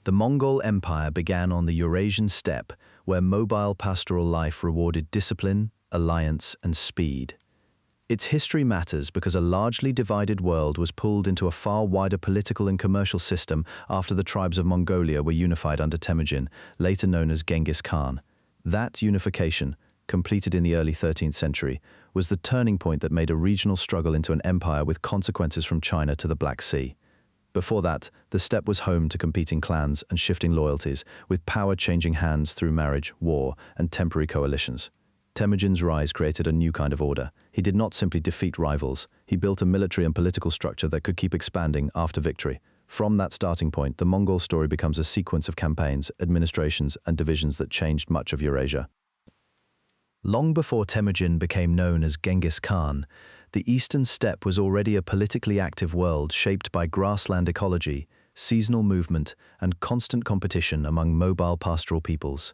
The Mongol Empire began on the Eurasian steppe, where mobile pastoral life rewarded discipline, alliance, and speed. Its history matters because a largely divided world was pulled into a far wider political and commercial system after the tribes of Mongolia were unified under Temujin, later known as Genghis Khan. That unification, completed in the early 13th century, was the turning point that made a regional struggle into an empire with consequences from China to the Black Sea. Before that, the steppe was home to competing clans and shifting loyalties, with power changing hands through marriage, war, and temporary coalitions. Temujin's rise created a new kind of order. He did not simply defeat rivals, he built a military and political structure that could keep expanding after victory. From that starting point, the Mongol story becomes a sequence of campaigns, administrations, and divisions that changed much of Eurasia. Long before Temujin became known as Genghis Khan, the eastern steppe was already a politically active world shaped by grassland ecology, seasonal movement, and constant competition among mobile pastoral peoples.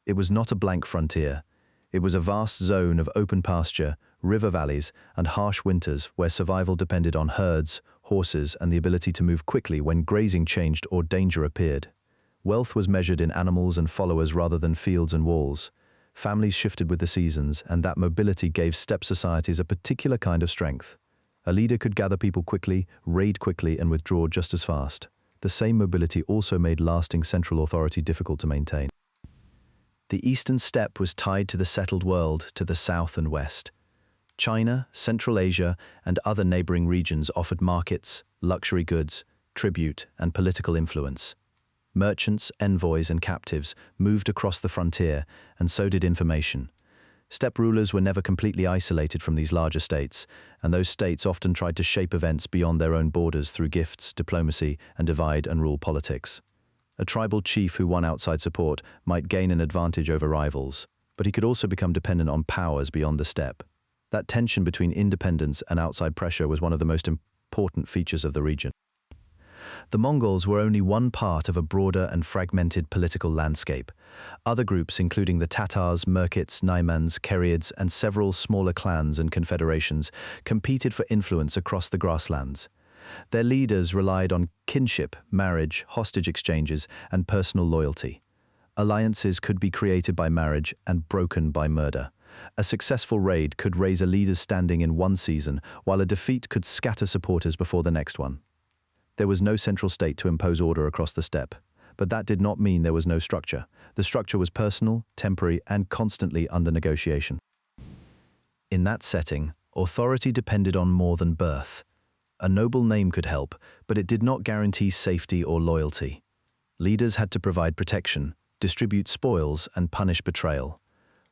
It was not a blank frontier. It was a vast zone of open pasture, river valleys, and harsh winters where survival depended on herds, horses, and the ability to move quickly when grazing changed or danger appeared. Wealth was measured in animals and followers rather than fields and walls. Families shifted with the seasons, and that mobility gave steppe societies a particular kind of strength. A leader could gather people quickly, raid quickly, and withdraw just as fast. The same mobility also made lasting central authority difficult to maintain. The eastern steppe was tied to the settled world to the south and west. China, Central Asia, and other neighboring regions offered markets, luxury goods, tribute, and political influence. Merchants, envoys, and captives moved across the frontier, and so did information. Steppe rulers were never completely isolated from these larger states, and those states often tried to shape events beyond their own borders through gifts, diplomacy, and divide-and-rule politics. A tribal chief who won outside support might gain an advantage over rivals, but he could also become dependent on powers beyond the steppe. That tension between independence and outside pressure was one of the most important features of the region. The Mongols were only one part of a broader and fragmented political landscape. Other groups, including the Tatars, Merkits, Naimans, Keriids, and several smaller clans and confederations, competed for influence across the grasslands. Their leaders relied on kinship, marriage, hostage exchanges, and personal loyalty. Alliances could be created by marriage and broken by murder. A successful raid could raise a leader's standing in one season, while a defeat could scatter supporters before the next one. There was no central state to impose order across the steppe, but that did not mean there was no structure. The structure was personal, temporary, and constantly under negotiation. In that setting, authority depended on more than birth. A noble name could help, but it did not guarantee safety or loyalty. Leaders had to provide protection, distribute spoils, and punish betrayal.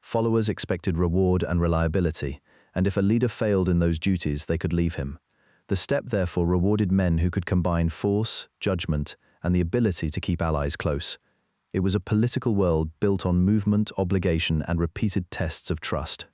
Followers expected reward and reliability, and if a leader failed in those duties, they could leave him. The steppe therefore rewarded men who could combine force, judgment, and the ability to keep allies close. It was a political world built on movement, obligation, and repeated tests of trust.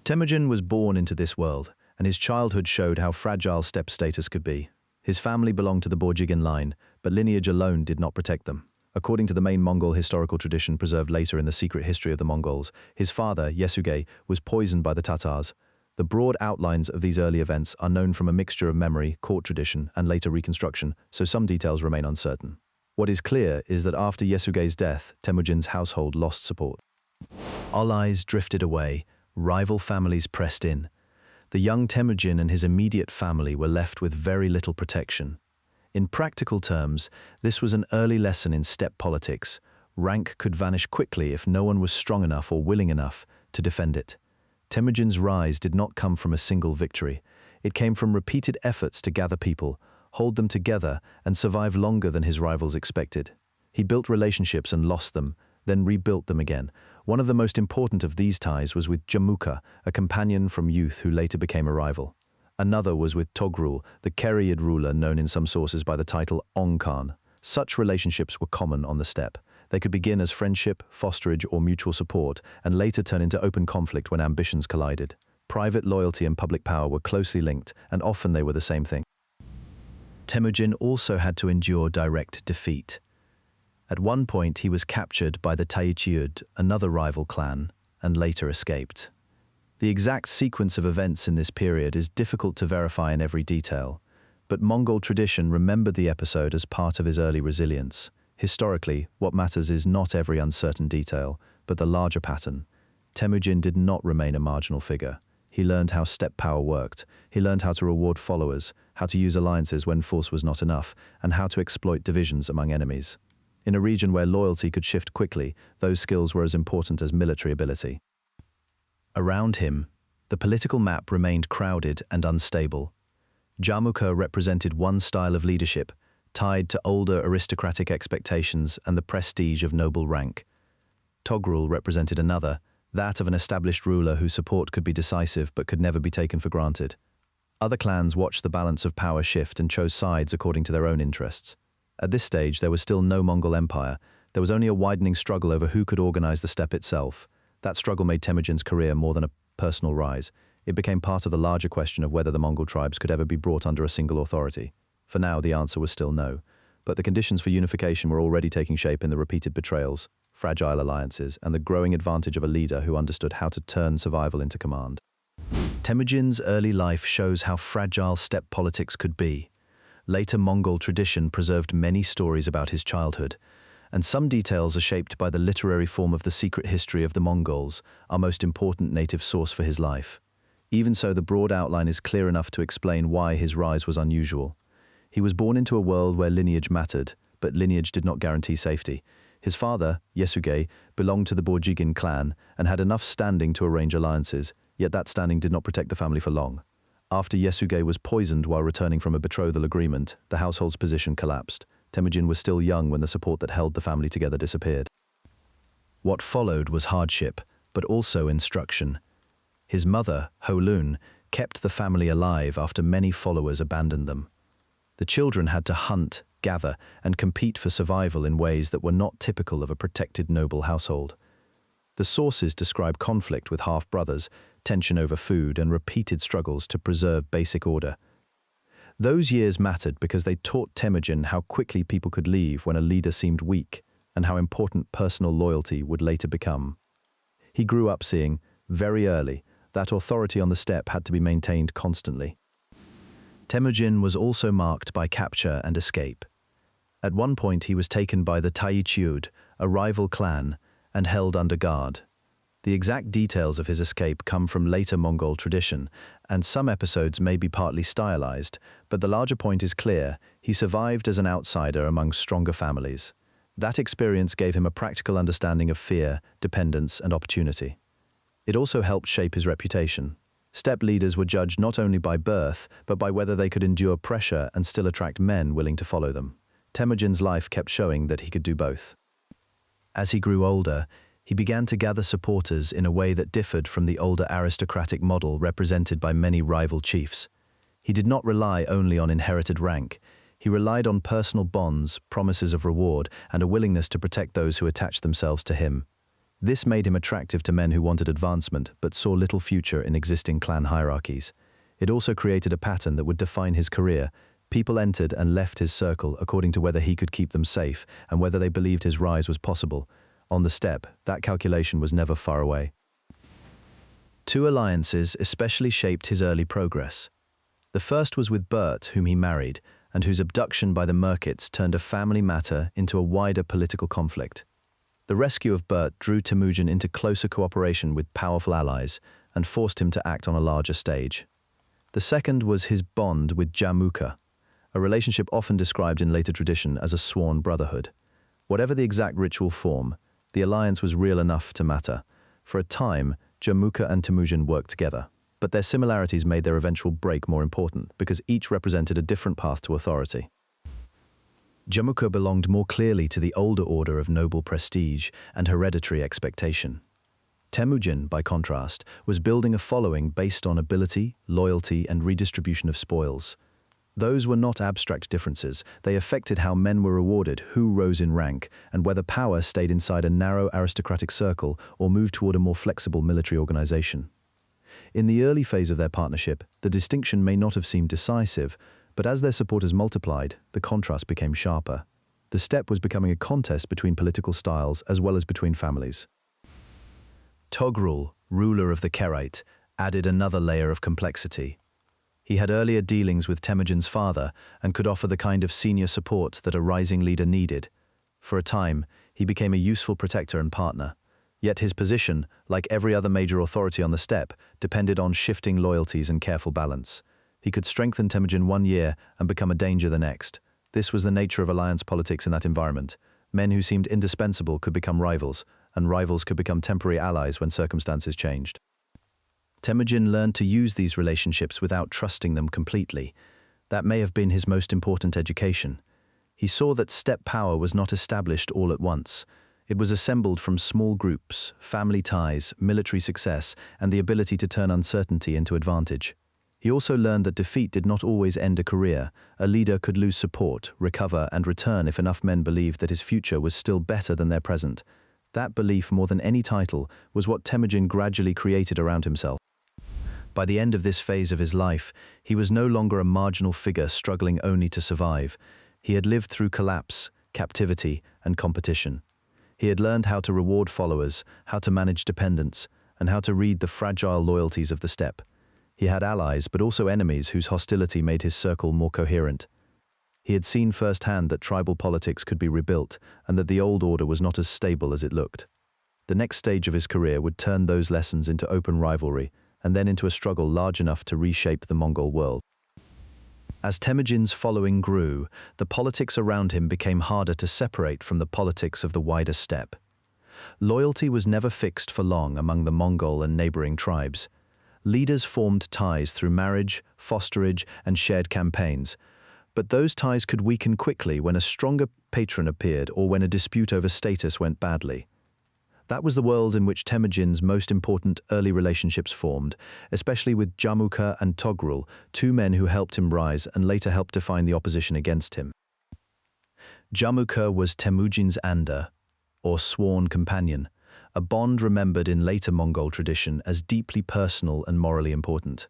Temujin was born into this world, and his childhood showed how fragile steppe status could be. His family belonged to the Borjigin line, but lineage alone did not protect them. According to the main Mongol historical tradition preserved later in the secret history of the Mongols, his father, Yesugei, was poisoned by the Tatars. The broad outlines of these early events are known from a mixture of memory, court tradition, and later reconstruction, so some details remain uncertain. What is clear is that after Yesugei's death, Temujin's household lost support. Allies drifted away, rival families pressed in. The young Temujin and his immediate family were left with very little protection. In practical terms, this was an early lesson in steppe politics. Rank could vanish quickly if no one was strong enough or willing enough to defend it. Temujin's rise did not come from a single victory. It came from repeated efforts to gather people, hold them together, and survive longer than his rivals expected. He built relationships and lost them, then rebuilt them again. One of the most important of these ties was with Jamuka, a companion from youth who later became a rival. Another was with Togrul, the Keriid ruler known in some sources by the title Ong Khan. Such relationships were common on the steppe. They could begin as friendship, fosterage, or mutual support, and later turn into open conflict when ambitions collided. Private loyalty and public power were closely linked, and often they were the same thing. Temujin also had to endure direct defeat. At one point, he was captured by the Taichiud, another rival clan, and later escaped. The exact sequence of events in this period is difficult to verify in every detail, but Mongol tradition remembered the episode as part of his early resilience. Historically, what matters is not every uncertain detail, but the larger pattern. Temujin did not remain a marginal figure. He learned how steppe power worked. He learned how to reward followers, how to use alliances when force was not enough, and how to exploit divisions among enemies. In a region where loyalty could shift quickly, those skills were as important as military ability. Around him, the political map remained crowded and unstable. Jamukha represented one style of leadership, tied to older aristocratic expectations and the prestige of noble rank. Togrul represented another, that of an established ruler whose support could be decisive but could never be taken for granted. Other clans watched the balance of power shift and chose sides according to their own interests. At this stage, there was still no Mongol Empire. There was only a widening struggle over who could organize the steppe itself. That struggle made Temujin's career more than a personal rise. It became part of the larger question of whether the Mongol tribes could ever be brought under a single authority. For now, the answer was still no. But the conditions for unification were already taking shape in the repeated betrayals, fragile alliances, and the growing advantage of a leader who understood how to turn survival into command. Temujin's early life shows how fragile steppe politics could be. Later Mongol tradition preserved many stories about his childhood, and some details are shaped by the literary form of the secret history of the Mongols, our most important native source for his life. Even so, the broad outline is clear enough to explain why his rise was unusual. He was born into a world where lineage mattered, but lineage did not guarantee safety. His father, Yasugei, belonged to the Borjigin clan and had enough standing to arrange alliances, yet that standing did not protect the family for long. After Yasugei was poisoned while returning from a betrothal agreement, the household's position collapsed. Temujin was still young when the support that held the family together disappeared. What followed was hardship, but also instruction. His mother, Holun, kept the family alive after many followers abandoned them. The children had to hunt, gather, and compete for survival in ways that were not typical of a protected noble household. The sources describe conflict with half-brothers, tension over food, and repeated struggles to preserve basic order. Those years mattered because they taught Temujin how quickly people could leave when a leader seemed weak, and how important personal loyalty would later become. He grew up seeing, very early, that authority on the steppe had to be maintained constantly. Temujin was also marked by capture and escape. At one point he was taken by the Taichiud, a rival clan, and held under guard. The exact details of his escape come from later Mongol tradition, and some episodes may be partly stylized, but the larger point is clear: he survived as an outsider among stronger families. That experience gave him a practical understanding of fear, dependence, and opportunity. It also helped shape his reputation. Steppe leaders were judged not only by birth, but by whether they could endure pressure and still attract men willing to follow them. Temujin's life kept showing that he could do both. As he grew older, he began to gather supporters in a way that differed from the older aristocratic model represented by many rival chiefs. He did not rely only on inherited rank. He relied on personal bonds, promises of reward, and a willingness to protect those who attached themselves to him. This made him attractive to men who wanted advancement but saw little future in existing clan hierarchies. It also created a pattern that would define his career. People entered and left his circle according to whether he could keep them safe and whether they believed his rise was possible. On the steppe, that calculation was never far away. Two alliances especially shaped his early progress. The first was with Bert, whom he married, and whose abduction by the Merkits turned a family matter into a wider political conflict. The rescue of Bert drew Temujin into closer cooperation with powerful allies and forced him to act on a larger stage. The second was his bond with Jamukha, a relationship often described in later tradition as a sworn brotherhood. Whatever the exact ritual form, the alliance was real enough to matter. For a time, Jamukha and Temujin worked together, but their similarities made their eventual break more important because each represented a different path to authority. Jamukha belonged more clearly to the older order of noble prestige and hereditary expectation. Temujin, by contrast, was building a following based on ability, loyalty, and redistribution of spoils. Those were not abstract differences. They affected how men were rewarded, who rose in rank, and whether power stayed inside a narrow aristocratic circle or moved toward a more flexible military organization. In the early phase of their partnership, the distinction may not have seemed decisive, but as their supporters multiplied, the contrast became sharper. The steppe was becoming a contest between political styles as well as between families. Togrul, ruler of the Kherite, added another layer of complexity. He had earlier dealings with Temujin's father and could offer the kind of senior support that a rising leader needed. For a time, he became a useful protector and partner. Yet his position, like every other major authority on the steppe, depended on shifting loyalties and careful balance. He could strengthen Temujin one year and become a danger the next. This was the nature of alliance politics in that environment. Men who seemed indispensable could become rivals, and rivals could become temporary allies when circumstances changed. Temujin learned to use these relationships without trusting them completely. That may have been his most important education. He saw that steppe power was not established all at once. It was assembled from small groups, family ties, military success, and the ability to turn uncertainty into advantage. He also learned that defeat did not always end a career. A leader could lose support, recover, and return if enough men believed that his future was still better than their present. That belief, more than any title, was what Temujin gradually created around himself. By the end of this phase of his life, he was no longer a marginal figure struggling only to survive. He had lived through collapse, captivity, and competition. He had learned how to reward followers, how to manage dependents, and how to read the fragile loyalties of the steppe. He had allies, but also enemies whose hostility made his circle more coherent. He had seen firsthand that tribal politics could be rebuilt, and that the old order was not as stable as it looked. The next stage of his career would turn those lessons into open rivalry, and then into a struggle large enough to reshape the Mongol world. As Temujin's following grew, the politics around him became harder to separate from the politics of the wider steppe. Loyalty was never fixed for long among the Mongol and neighboring tribes. Leaders formed ties through marriage, fosterage, and shared campaigns, but those ties could weaken quickly when a stronger patron appeared or when a dispute over status went badly. That was the world in which Temujin's most important early relationships formed, especially with Jamukha and Togrul, two men who helped him rise and later helped define the opposition against him. Jamukha was Temujin's Anda, or sworn companion, a bond remembered in later Mongol tradition as deeply personal and morally important.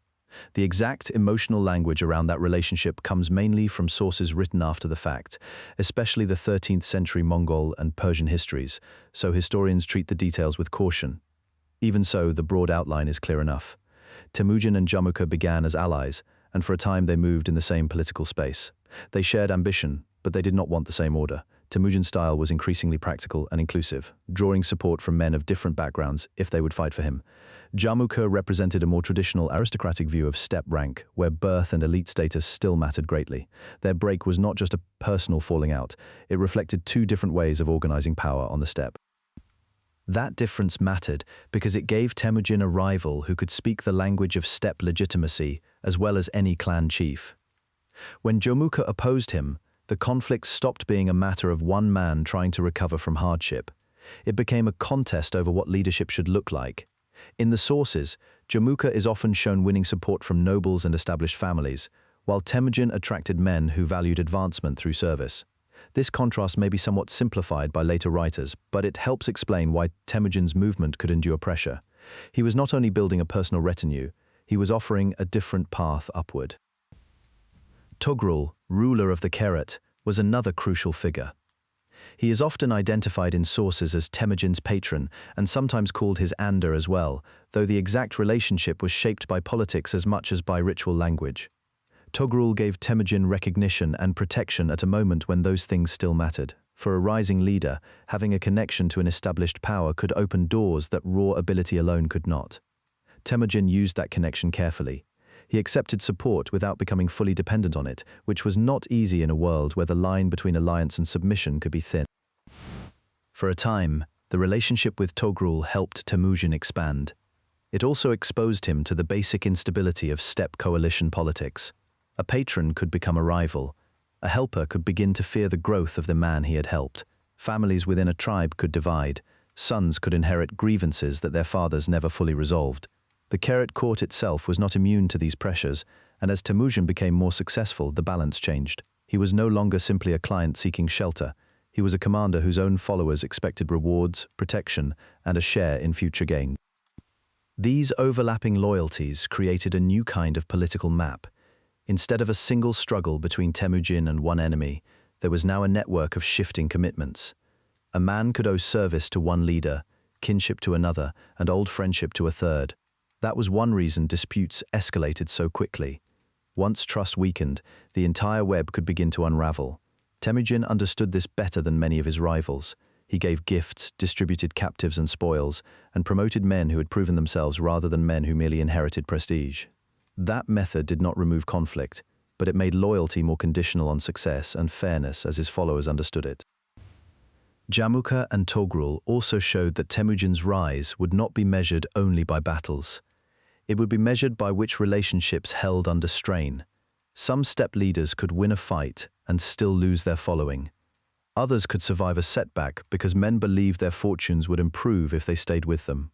The exact emotional language around that relationship comes mainly from sources written after the fact, especially the 13th century Mongol and Persian histories, so historians treat the details with caution. Even so, the broad outline is clear enough. Temujin and Jamukha began as allies, and for a time they moved in the same political space. They shared ambition, but they did not want the same order. Temujin's style was increasingly practical and inclusive, drawing support from men of different backgrounds if they would fight for him. Jamukha represented a more traditional aristocratic view of steppe rank, where birth and elite status still mattered greatly. Their break was not just a personal falling out, it reflected two different ways of organizing power on the steppe. That difference mattered because it gave Temujin a rival who could speak the language of steppe legitimacy as well as any clan chief. When Jamukha opposed him, the conflict stopped being a matter of one man trying to recover from hardship. It became a contest over what leadership should look like. In the sources, Jamukha is often shown winning support from nobles and established families, while Temujin attracted men who valued advancement through service. This contrast may be somewhat simplified by later writers, but it helps explain why Temujin's movement could endure pressure. He was not only building a personal retinue, he was offering a different path upward. Togrul, ruler of the Khaganate, was another crucial figure. He is often identified in sources as Temujin's patron and sometimes called his Anda as well, though the exact relationship was shaped by politics as much as by ritual language. Togrul gave Temujin recognition and protection at a moment when those things still mattered. For a rising leader, having a connection to an established power could open doors that raw ability alone could not. Temujin used that connection carefully. He accepted support without becoming fully dependent on it, which was not easy in a world where the line between alliance and submission could be thin. For a time, the relationship with Togrul helped Temujin expand. It also exposed him to the basic instability of steppe coalition politics. A patron could become a rival. A helper could begin to fear the growth of the man he had helped. Families within a tribe could divide. Sons could inherit grievances that their fathers never fully resolved. The Khaganate court itself was not immune to these pressures, and as Temujin became more successful, the balance changed. He was no longer simply a client seeking shelter. He was a commander whose own followers expected rewards, protection, and a share in future gain. These overlapping loyalties created a new kind of political map. Instead of a single struggle between Temujin and one enemy, there was now a network of shifting commitments. A man could owe service to one leader, kinship to another, and old friendship to a third. That was one reason disputes escalated so quickly. Once trust weakened, the entire web could begin to unravel. Temujin understood this better than many of his rivals. He gave gifts, distributed captives and spoils, and promoted men who had proven themselves rather than men who merely inherited prestige. That method did not remove conflict, but it made loyalty more conditional on success and fairness as his followers understood it. Jamukha and Togrul also showed that Temujin's rise would not be measured only by battles. It would be measured by which relationships held under strain. Some steppe leaders could win a fight and still lose their following. Others could survive a setback because men believed their fortunes would improve if they stayed with them.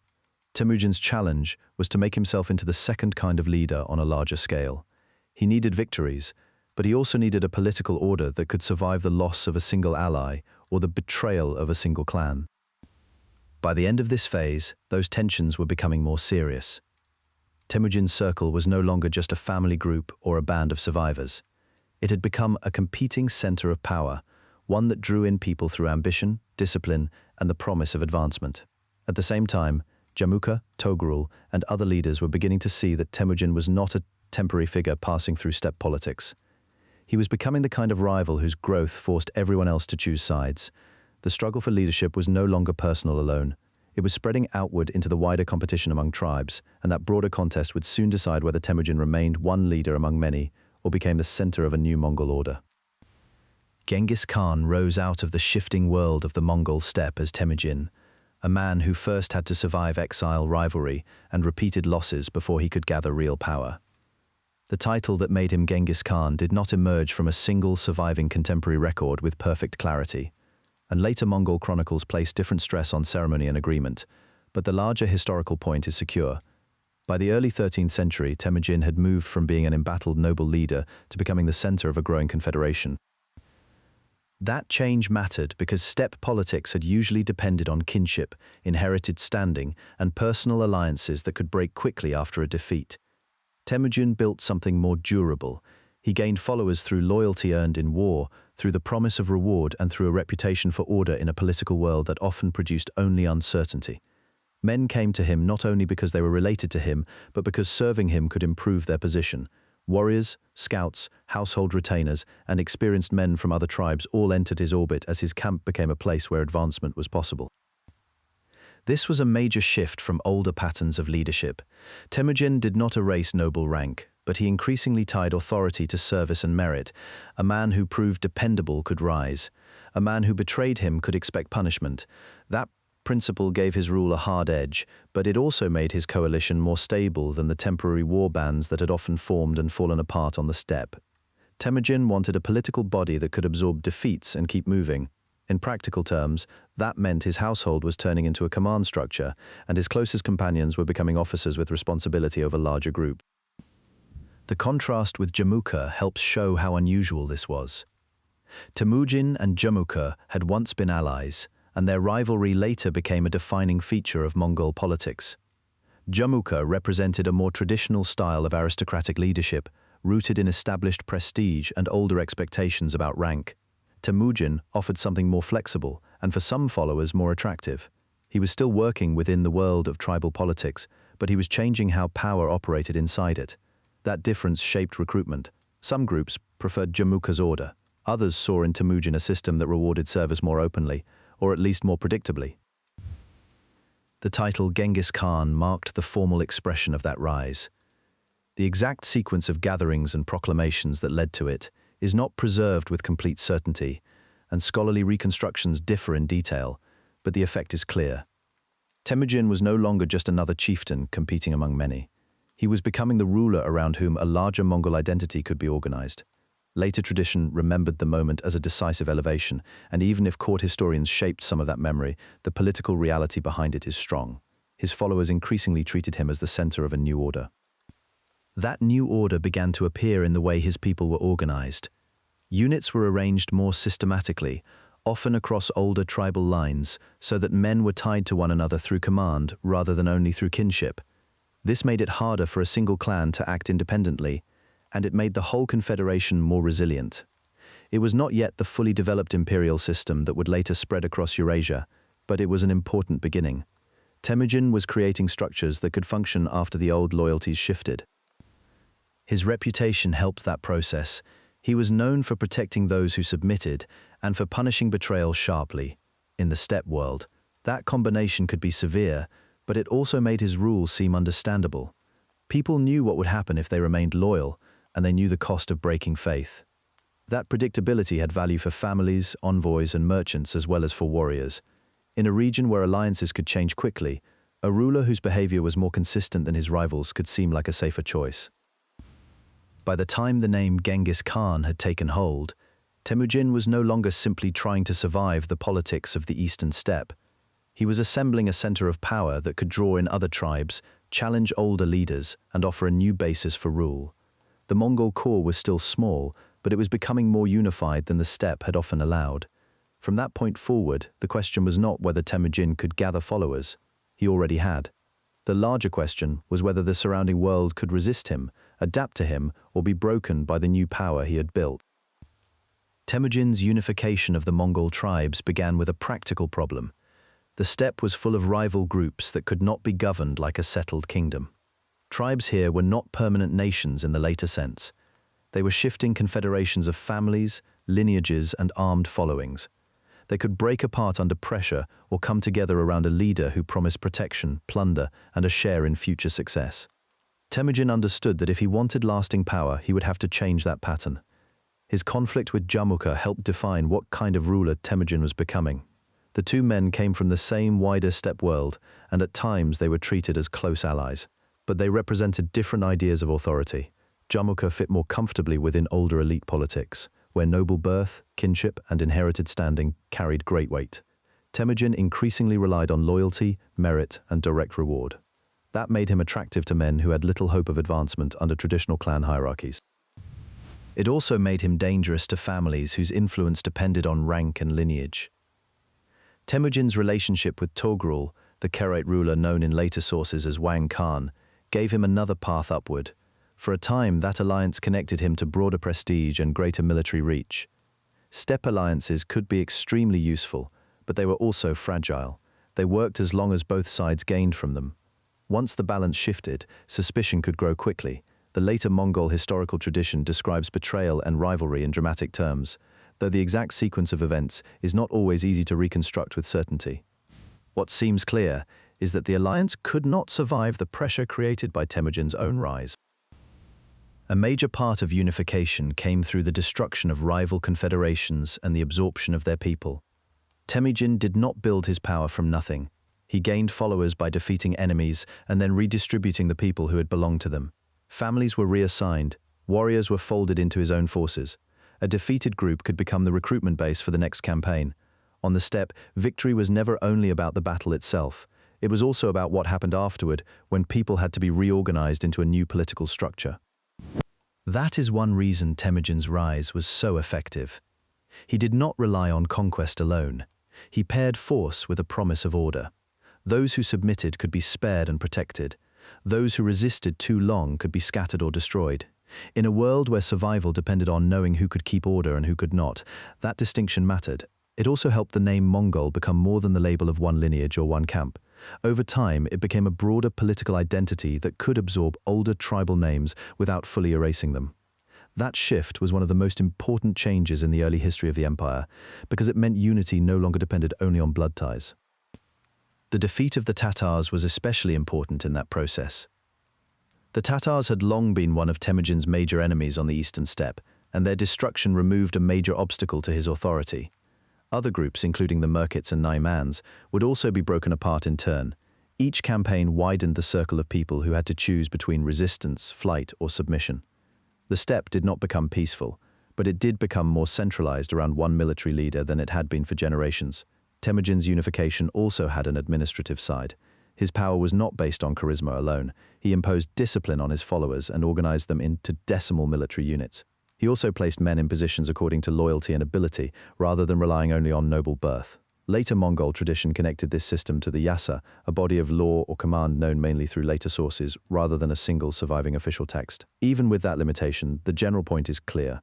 Temujin's challenge was to make himself into the second kind of leader on a larger scale. He needed victories, but he also needed a political order that could survive the loss of a single ally or the betrayal of a single clan. By the end of this phase, those tensions were becoming more serious. Temujin's circle was no longer just a family group or a band of survivors. It had become a competing center of power, one that drew in people through ambition, discipline, and the promise of advancement. At the same time, Jamukha, Togrul, and other leaders were beginning to see that Temujin was not a temporary figure passing through steppe politics. He was becoming the kind of rival whose growth forced everyone else to choose sides. The struggle for leadership was no longer personal alone. It was spreading outward into the wider competition among tribes, and that broader contest would soon decide whether Temujin remained one leader among many or became the center of a new Mongol order. Genghis Khan rose out of the shifting world of the Mongol steppe as Temujin, a man who first had to survive exile, rivalry, and repeated losses before he could gather real power. The title that made him Genghis Khan did not emerge from a single surviving contemporary record with perfect clarity, and later Mongol chronicles placed different stress on ceremony and agreement, but the larger historical point is secure. By the early 13th century, Temujin had moved from being an embattled noble leader to becoming the center of a growing confederation. That change mattered because steppe politics had usually depended on kinship, inherited standing, and personal alliances that could break quickly after a defeat. Temujin built something more durable. He gained followers through loyalty earned in war, through the promise of reward, and through a reputation for order in a political world that often produced only uncertainty. Men came to him not only because they were related to him, but because serving him could improve their position. Warriors, scouts, household retainers, and experienced men from other tribes all entered his orbit as his camp became a place where advancement was possible. This was a major shift from older patterns of leadership. Temujin did not erase noble rank, but he increasingly tied authority to service and merit. A man who proved dependable could rise. A man who betrayed him could expect punishment. That principle gave his rule a hard edge, but it also made his coalition more stable than the temporary war bands that had often formed and fallen apart on the steppe. Temujin wanted a political body that could absorb defeats and keep moving. In practical terms, that meant his household was turning into a command structure, and his closest companions were becoming officers with responsibility over larger groups. The contrast with Jamukha helps show how unusual this was. Temujin and Jamukha had once been allies, and their rivalry later became a defining feature of Mongol politics. Jamukha represented a more traditional style of aristocratic leadership, rooted in established prestige and older expectations about rank. Temujin offered something more flexible, and for some followers more attractive. He was still working within the world of tribal politics, but he was changing how power operated inside it. That difference shaped recruitment. Some groups preferred Jamukha's order. Others saw in Temujin a system that rewarded service more openly, or at least more predictably. The title Genghis Khan marked the formal expression of that rise. The exact sequence of gatherings and proclamations that led to it is not preserved with complete certainty, and scholarly reconstructions differ in detail, but the effect is clear. Temujin was no longer just another chieftain competing among many. He was becoming the ruler around whom a larger Mongol identity could be organized. Later tradition remembered the moment as a decisive elevation, and even if court historians shaped some of that memory, the political reality behind it is strong. His followers increasingly treated him as the center of a new order. That new order began to appear in the way his people were organized. Units were arranged more systematically, often across older tribal lines, so that men were tied to one another through command rather than only through kinship. This made it harder for a single clan to act independently, and it made the whole confederation more resilient. It was not yet the fully developed imperial system that would later spread across Eurasia, but it was an important beginning. Temujin was creating structures that could function after the old loyalties shifted. His reputation helped that process. He was known for protecting those who submitted and for punishing betrayal sharply. In the steppe world, that combination could be severe, but it also made his rule seem understandable. People knew what would happen if they remained loyal, and they knew the cost of breaking faith. That predictability had value for families, envoys, and merchants as well as for warriors. In a region where alliances could change quickly, a ruler whose behavior was more consistent than his rivals could seem like a safer choice. By the time the name Genghis Khan had taken hold, Temujin was no longer simply trying to survive the politics of the eastern steppe. He was assembling a center of power that could draw in other tribes, challenge older leaders, and offer a new basis for rule. The Mongol core was still small, but it was becoming more unified than the steppe had often allowed. From that point forward, the question was not whether Temujin could gather followers. He already had. The larger question was whether the surrounding world could resist him, adapt to him, or be broken by the new power he had built. Temujin's unification of the Mongol tribes began with a practical problem. The steppe was full of rival groups that could not be governed like a settled kingdom. Tribes here were not permanent nations in the later sense. They were shifting confederations of families, lineages, and armed followings. They could break apart under pressure or come together around a leader who promised protection, plunder, and a share in future success. Temujin understood that if he wanted lasting power, he would have to change that pattern. His conflict with Jamukha helped define what kind of ruler Temujin was becoming. The two men came from the same wider steppe world, and at times they were treated as close allies. But they represented different ideas of authority. Jamukha fit more comfortably within older elite politics, where noble birth, kinship, and inherited standing carried great weight. Temujin increasingly relied on loyalty, merit, and direct reward. That made him attractive to men who had little hope of advancement under traditional clan hierarchies. It also made him dangerous to families whose influence depended on rank and lineage. Temujin's relationship with Togrul, the Karaite ruler known in later sources as Wang Khan, gave him another path upward. For a time, that alliance connected him to broader prestige and greater military reach. Steppe alliances could be extremely useful, but they were also fragile. They worked as long as both sides gained from them. Once the balance shifted, suspicion could grow quickly. The later Mongol historical tradition describes betrayal and rivalry in dramatic terms, though the exact sequence of events is not always easy to reconstruct with certainty. What seems clear is that the alliance could not survive the pressure created by Temujin's own rise. A major part of unification came through the destruction of rival confederations and the absorption of their people. Temujin did not build his power from nothing. He gained followers by defeating enemies and then redistributing the people who had belonged to them. Families were reassigned, warriors were folded into his own forces. A defeated group could become the recruitment base for the next campaign. On the steppe, victory was never only about the battle itself. It was also about what happened afterward, when people had to be reorganized into a new political structure. That is one reason Temujin's rise was so effective. He did not rely on conquest alone. He paired force with a promise of order. Those who submitted could be spared and protected. Those who resisted too long could be scattered or destroyed. In a world where survival depended on knowing who could keep order and who could not, that distinction mattered. It also helped the name Mongol become more than the label of one lineage or one camp. Over time, it became a broader political identity that could absorb older tribal names without fully erasing them. That shift was one of the most important changes in the early history of the empire, because it meant unity no longer depended only on blood ties. The defeat of the Tatars was especially important in that process. The Tatars had long been one of Temujin's major enemies on the eastern steppe, and their destruction removed a major obstacle to his authority. Other groups, including the Merkits and Naimans, would also be broken apart in turn. Each campaign widened the circle of people who had to choose between resistance, flight, or submission. The steppe did not become peaceful, but it did become more centralized around one military leader than it had been for generations. Temujin's unification also had an administrative side. His power was not based on charisma alone. He imposed discipline on his followers and organized them into decimal military units. He also placed men in positions according to loyalty and ability, rather than relying only on noble birth. Later Mongol tradition connected this system to the Yassa, a body of law or command known mainly through later sources, rather than a single surviving official text. Even with that limitation, the general point is clear.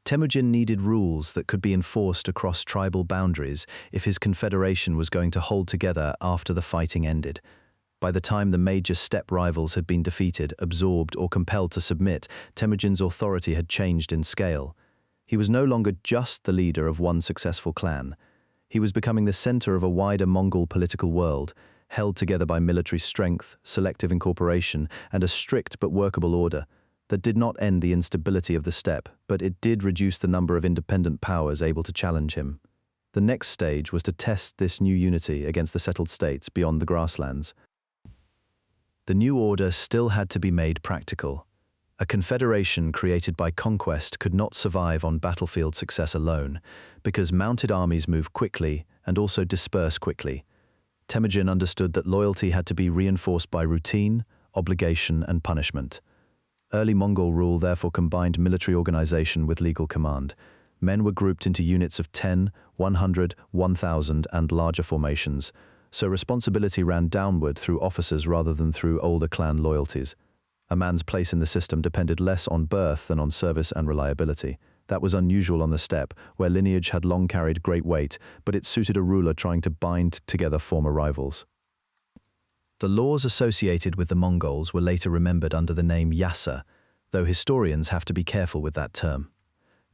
Temujin needed rules that could be enforced across tribal boundaries if his confederation was going to hold together after the fighting ended. By the time the major steppe rivals had been defeated, absorbed, or compelled to submit, Temujin's authority had changed in scale. He was no longer just the leader of one successful clan. He was becoming the center of a wider Mongol political world, held together by military strength, selective incorporation, and a strict but workable order that did not end the instability of the steppe, but it did reduce the number of independent powers able to challenge him. The next stage was to test this new unity against the settled states beyond the grasslands. The new order still had to be made practical. A confederation created by conquest could not survive on battlefield success alone, because mounted armies move quickly and also disperse quickly. Temujin understood that loyalty had to be reinforced by routine, obligation, and punishment. Early Mongol rule therefore combined military organization with legal command. Men were grouped into units of 10, 100, 1,000, and larger formations, so responsibility ran downward through officers rather than through older clan loyalties. A man's place in the system depended less on birth than on service and reliability. That was unusual on the steppe, where lineage had long carried great weight, but it suited a ruler trying to bind together former rivals. The laws associated with the Mongols were later remembered under the name Yassa, though historians have to be careful with that term.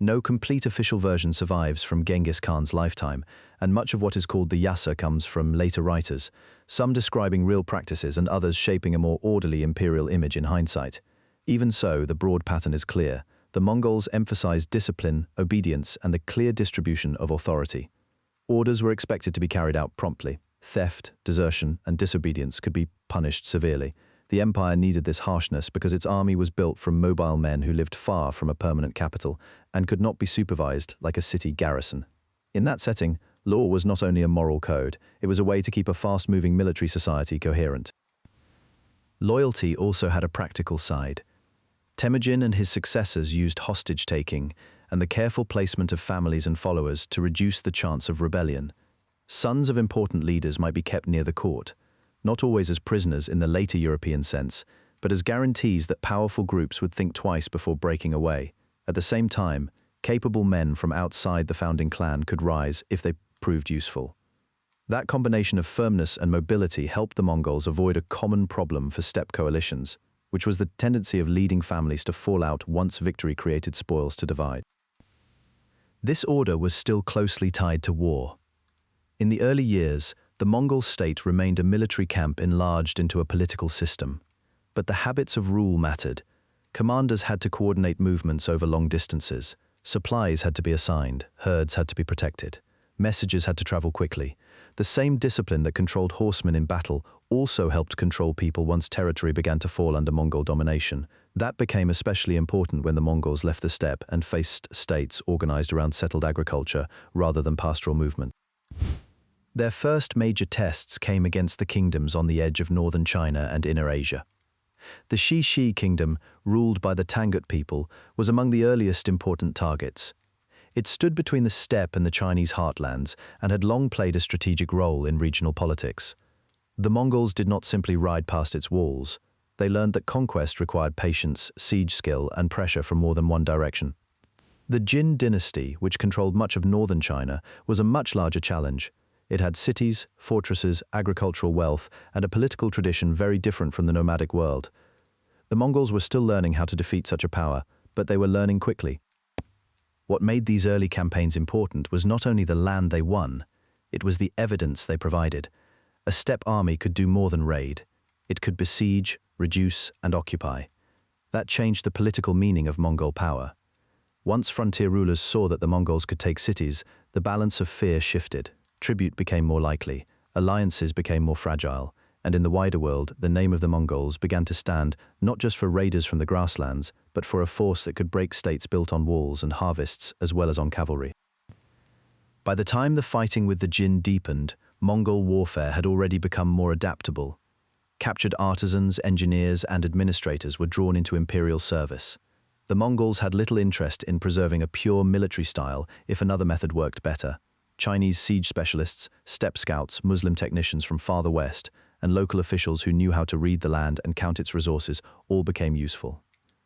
No complete official version survives from Genghis Khan's lifetime, and much of what is called the Yassa comes from later writers, some describing real practices and others shaping a more orderly imperial image in hindsight. Even so, the broad pattern is clear. The Mongols emphasized discipline, obedience, and the clear distribution of authority. Orders were expected to be carried out promptly. Theft, desertion, and disobedience could be punished severely. The empire needed this harshness because its army was built from mobile men who lived far from a permanent capital and could not be supervised like a city garrison. In that setting, law was not only a moral code, it was a way to keep a fast-moving military society coherent. Loyalty also had a practical side. Temujin and his successors used hostage-taking and the careful placement of families and followers to reduce the chance of rebellion. Sons of important leaders might be kept near the court, not always as prisoners in the later European sense, but as guarantees that powerful groups would think twice before breaking away. At the same time, capable men from outside the founding clan could rise if they proved useful. That combination of firmness and mobility helped the Mongols avoid a common problem for steppe coalitions, which was the tendency of leading families to fall out once victory created spoils to divide. This order was still closely tied to war. In the early years, the Mongol state remained a military camp enlarged into a political system. But the habits of rule mattered. Commanders had to coordinate movements over long distances. Supplies had to be assigned. Herds had to be protected. Messages had to travel quickly. The same discipline that controlled horsemen in battle also helped control people once territory began to fall under Mongol domination. That became especially important when the Mongols left the steppe and faced states organized around settled agriculture rather than pastoral movement. Their first major tests came against the kingdoms on the edge of northern China and Inner Asia. The Shi kingdom, ruled by the Tangut people, was among the earliest important targets. It stood between the steppe and the Chinese heartlands and had long played a strategic role in regional politics. The Mongols did not simply ride past its walls. They learned that conquest required patience, siege skill, and pressure from more than one direction. The Jin dynasty, which controlled much of northern China, was a much larger challenge. It had cities, fortresses, agricultural wealth, and a political tradition very different from the nomadic world. The Mongols were still learning how to defeat such a power, but they were learning quickly. What made these early campaigns important was not only the land they won, it was the evidence they provided. A steppe army could do more than raid. It could besiege, reduce, and occupy. That changed the political meaning of Mongol power. Once frontier rulers saw that the Mongols could take cities, the balance of fear shifted. Tribute became more likely, alliances became more fragile, and in the wider world, the name of the Mongols began to stand not just for raiders from the grasslands, but for a force that could break states built on walls and harvests as well as on cavalry. By the time the fighting with the Jin deepened, Mongol warfare had already become more adaptable. Captured artisans, engineers, and administrators were drawn into imperial service. The Mongols had little interest in preserving a pure military style if another method worked better. Chinese siege specialists, steppe scouts, Muslim technicians from farther west, and local officials who knew how to read the land and count its resources all became useful.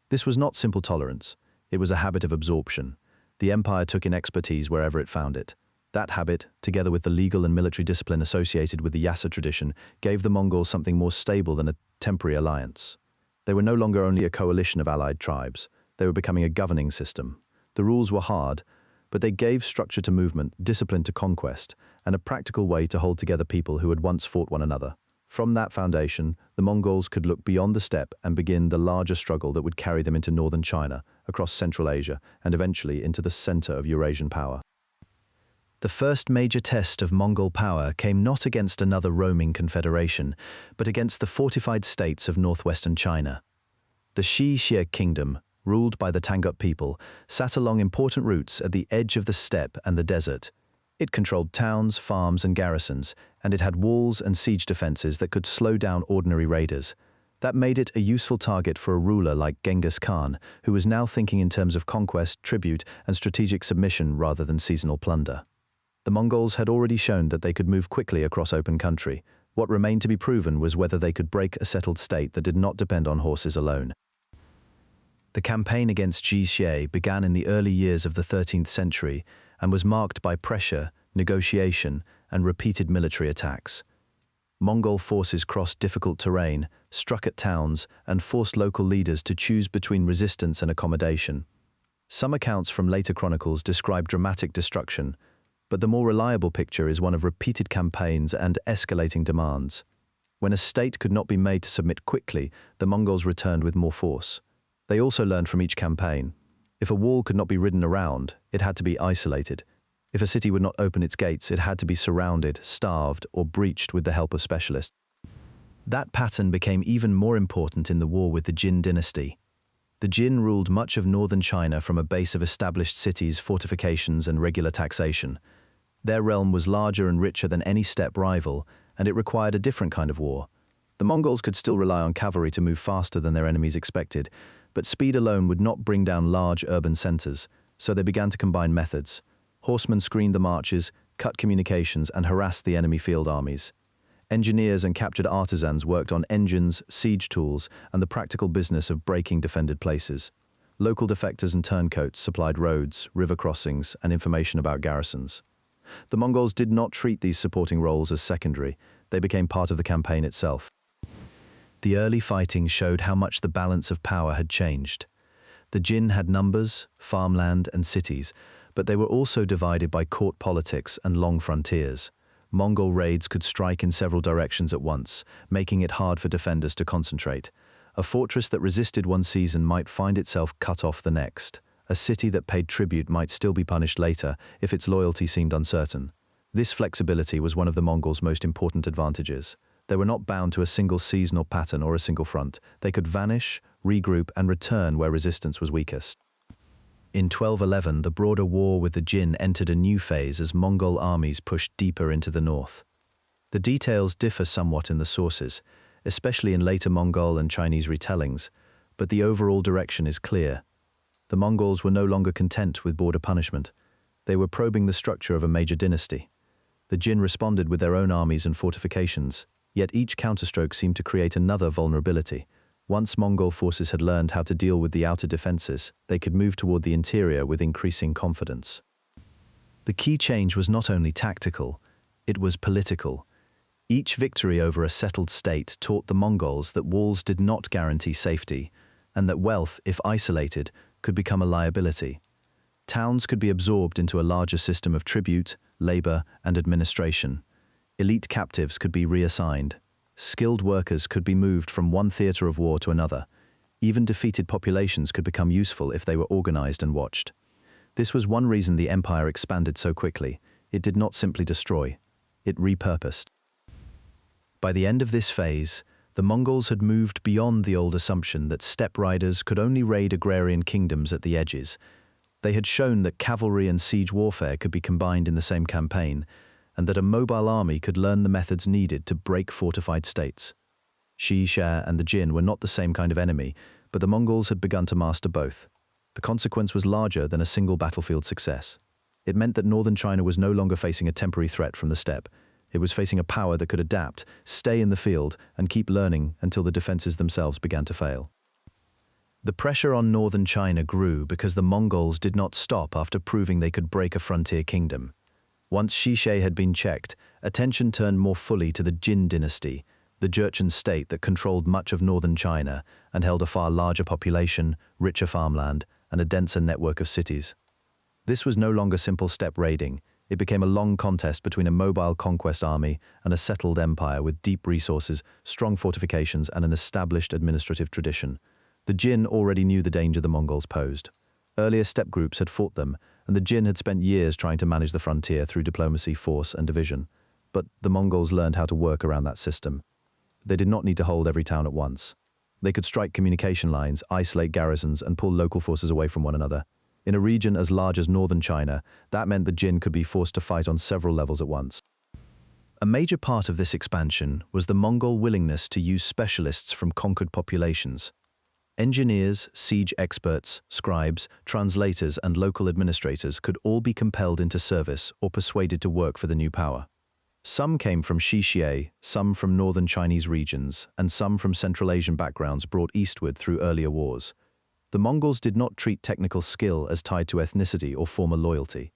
This was not simple tolerance. It was a habit of absorption. The empire took in expertise wherever it found it. That habit, together with the legal and military discipline associated with the Yassa tradition, gave the Mongols something more stable than a temporary alliance. They were no longer only a coalition of allied tribes. They were becoming a governing system. The rules were hard, but they gave structure to movement, discipline to conquest, and a practical way to hold together people who had once fought one another. From that foundation, the Mongols could look beyond the steppe and begin the larger struggle that would carry them into northern China, across Central Asia, and eventually into the center of Eurasian power. The first major test of Mongol power came not against another roaming confederation, but against the fortified states of northwestern China. The Xie kingdom, ruled by the Tangut people, sat along important routes at the edge of the steppe and the desert. It controlled towns, farms, and garrisons, and it had walls and siege defenses that could slow down ordinary raiders. That made it a useful target for a ruler like Genghis Khan, who was now thinking in terms of conquest, tribute, and strategic submission rather than seasonal plunder. The Mongols had already shown that they could move quickly across open country. What remained to be proven was whether they could break a settled state that did not depend on horses alone. The campaign against Xie began in the early years of the 13th century and was marked by pressure, negotiation, and repeated military attacks. Mongol forces crossed difficult terrain, struck at towns, and forced local leaders to choose between resistance and accommodation. Some accounts from later chronicles describe dramatic destruction, but the more reliable picture is one of repeated campaigns and escalating demands. When a state could not be made to submit quickly, the Mongols returned with more force. They also learned from each campaign. If a wall could not be ridden around, it had to be isolated. If a city would not open its gates, it had to be surrounded, starved, or breached with the help of specialists. That pattern became even more important in the war with the Jin dynasty. The Jin ruled much of northern China from a base of established cities, fortifications, and regular taxation. Their realm was larger and richer than any steppe rival, and it required a different kind of war. The Mongols could still rely on cavalry to move faster than their enemies expected, but speed alone would not bring down large urban centers, so they began to combine methods. Horsemen screened the marches, cut communications, and harassed the enemy field armies. Engineers and captured artisans worked on engines, siege tools, and the practical business of breaking defended places. Local defectors and turncoats supplied roads, river crossings, and information about garrisons. The Mongols did not treat these supporting roles as secondary. They became part of the campaign itself. The early fighting showed how much the balance of power had changed. The Jin had numbers, farmland, and cities, but they were also divided by court politics and long frontiers. Mongol raids could strike in several directions at once, making it hard for defenders to concentrate. A fortress that resisted one season might find itself cut off the next. A city that paid tribute might still be punished later if its loyalty seemed uncertain. This flexibility was one of the Mongols' most important advantages. They were not bound to a single seasonal pattern or a single front. They could vanish, regroup, and return where resistance was weakest. In 1211, the broader war with the Jin entered a new phase as Mongol armies pushed deeper into the north. The details differ somewhat in the sources, especially in later Mongol and Chinese retellings, but the overall direction is clear. The Mongols were no longer content with border punishment. They were probing the structure of a major dynasty. The Jin responded with their own armies and fortifications, yet each counterstroke seemed to create another vulnerability. Once Mongol forces had learned how to deal with the outer defenses, they could move toward the interior with increasing confidence. The key change was not only tactical, it was political. Each victory over a settled state taught the Mongols that walls did not guarantee safety, and that wealth, if isolated, could become a liability. Towns could be absorbed into a larger system of tribute, labor, and administration. Elite captives could be reassigned. Skilled workers could be moved from one theater of war to another. Even defeated populations could become useful if they were organized and watched. This was one reason the empire expanded so quickly. It did not simply destroy, it repurposed. By the end of this phase, the Mongols had moved beyond the old assumption that steppe riders could only raid agrarian kingdoms at the edges. They had shown that cavalry and siege warfare could be combined in the same campaign, and that a mobile army could learn the methods needed to break fortified states. Xie and the Jin were not the same kind of enemy, but the Mongols had begun to master both. The consequence was larger than a single battlefield success. It meant that northern China was no longer facing a temporary threat from the steppe. It was facing a power that could adapt, stay in the field, and keep learning until the defenses themselves began to fail. The pressure on northern China grew because the Mongols did not stop after proving they could break a frontier kingdom. Once Xishe had been checked, attention turned more fully to the Jin dynasty, the Jurchen state that controlled much of northern China and held a far larger population, richer farmland, and a denser network of cities. This was no longer simple steppe raiding. It became a long contest between a mobile conquest army and a settled empire with deep resources, strong fortifications, and an established administrative tradition. The Jin already knew the danger the Mongols posed. Earlier steppe groups had fought them, and the Jin had spent years trying to manage the frontier through diplomacy, force, and division. But the Mongols learned how to work around that system. They did not need to hold every town at once. They could strike communication lines, isolate garrisons, and pull local forces away from one another. In a region as large as northern China, that meant the Jin could be forced to fight on several levels at once. A major part of this expansion was the Mongol willingness to use specialists from conquered populations. Engineers, siege experts, scribes, translators, and local administrators could all be compelled into service or persuaded to work for the new power. Some came from Xishe, some from northern Chinese regions, and some from Central Asian backgrounds brought eastward through earlier wars. The Mongols did not treat technical skill as tied to ethnicity or former loyalty.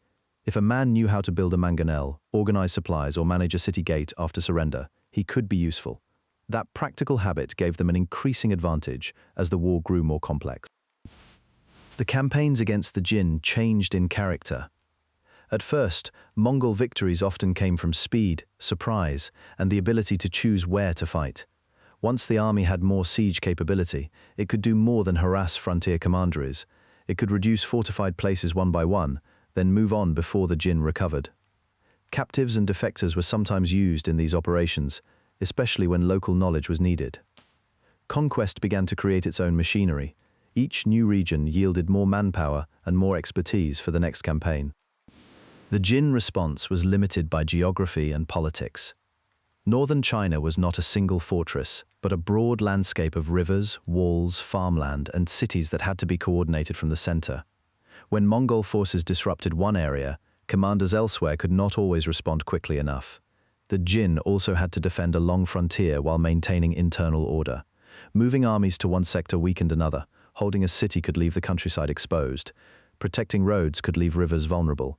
If a man knew how to build a mangonel, organize supplies, or manage a city gate after surrender, he could be useful. That practical habit gave them an increasing advantage as the war grew more complex. The campaigns against the Jin changed in character. At first, Mongol victories often came from speed, surprise, and the ability to choose where to fight. Once the army had more siege capability, it could do more than harass frontier commanderies. It could reduce fortified places one by one, then move on before the Jin recovered. Captives and defectors were sometimes used in these operations, especially when local knowledge was needed. Conquest began to create its own machinery. Each new region yielded more manpower and more expertise for the next campaign. The Jin response was limited by geography and politics. Northern China was not a single fortress, but a broad landscape of rivers, walls, farmland, and cities that had to be coordinated from the center. When Mongol forces disrupted one area, commanders elsewhere could not always respond quickly enough. The Jin also had to defend a long frontier while maintaining internal order. Moving armies to one sector weakened another. Holding a city could leave the countryside exposed. Protecting roads could leave rivers vulnerable.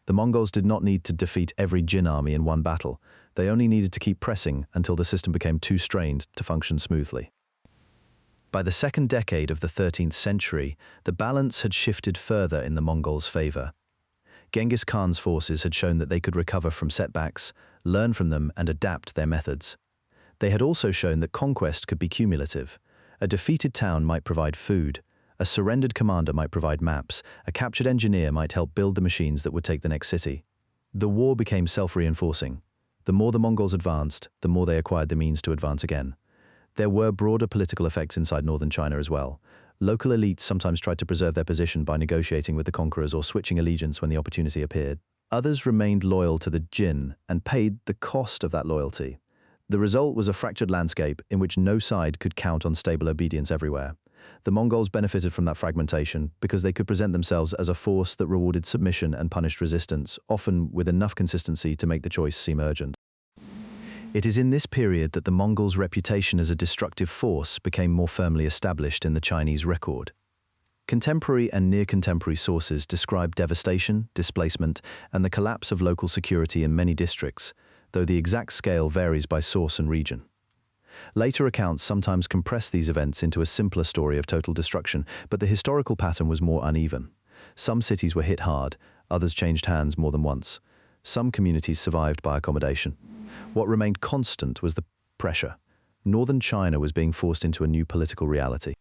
The Mongols did not need to defeat every Jin army in one battle. They only needed to keep pressing until the system became too strained to function smoothly. By the second decade of the 13th century, the balance had shifted further in the Mongols' favor. Genghis Khan's forces had shown that they could recover from setbacks, learn from them, and adapt their methods. They had also shown that conquest could be cumulative. A defeated town might provide food, a surrendered commander might provide maps, a captured engineer might help build the machines that would take the next city. The war became self-reinforcing. The more the Mongols advanced, the more they acquired the means to advance again. There were broader political effects inside northern China as well. Local elites sometimes tried to preserve their position by negotiating with the conquerors or switching allegiance when the opportunity appeared. Others remained loyal to the Jin and paid the cost of that loyalty. The result was a fractured landscape in which no side could count on stable obedience everywhere. The Mongols benefited from that fragmentation because they could present themselves as a force that rewarded submission and punished resistance, often with enough consistency to make the choice seem urgent. It is in this period that the Mongols' reputation as a destructive force became more firmly established in the Chinese record. Contemporary and near-contemporary sources describe devastation, displacement, and the collapse of local security in many districts, though the exact scale varies by source and region. Later accounts sometimes compress these events into a simpler story of total destruction, but the historical pattern was more uneven. Some cities were hit hard, others changed hands more than once. Some communities survived by accommodation. What remained constant was the pressure. Northern China was being forced into a new political reality.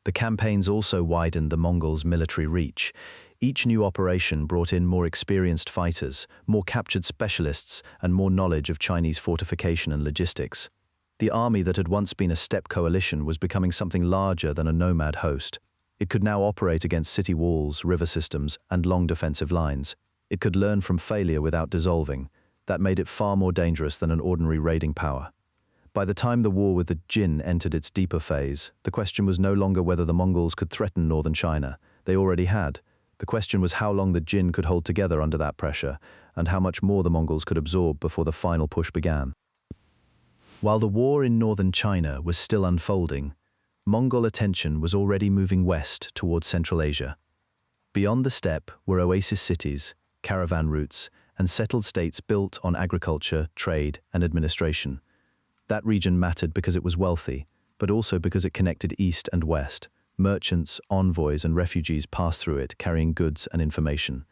The campaigns also widened the Mongols' military reach. Each new operation brought in more experienced fighters, more captured specialists, and more knowledge of Chinese fortification and logistics. The army that had once been a steppe coalition was becoming something larger than a nomad host. It could now operate against city walls, river systems, and long defensive lines. It could learn from failure without dissolving. That made it far more dangerous than an ordinary raiding power. By the time the war with the Jin entered its deeper phase, the question was no longer whether the Mongols could threaten northern China. They already had. The question was how long the Jin could hold together under that pressure, and how much more the Mongols could absorb before the final push began. While the war in northern China was still unfolding, Mongol attention was already moving west towards Central Asia. Beyond the steppe were oasis cities, caravan routes, and settled states built on agriculture, trade, and administration. That region mattered because it was wealthy, but also because it connected east and west. Merchants, envoys, and refugees passed through it, carrying goods and information.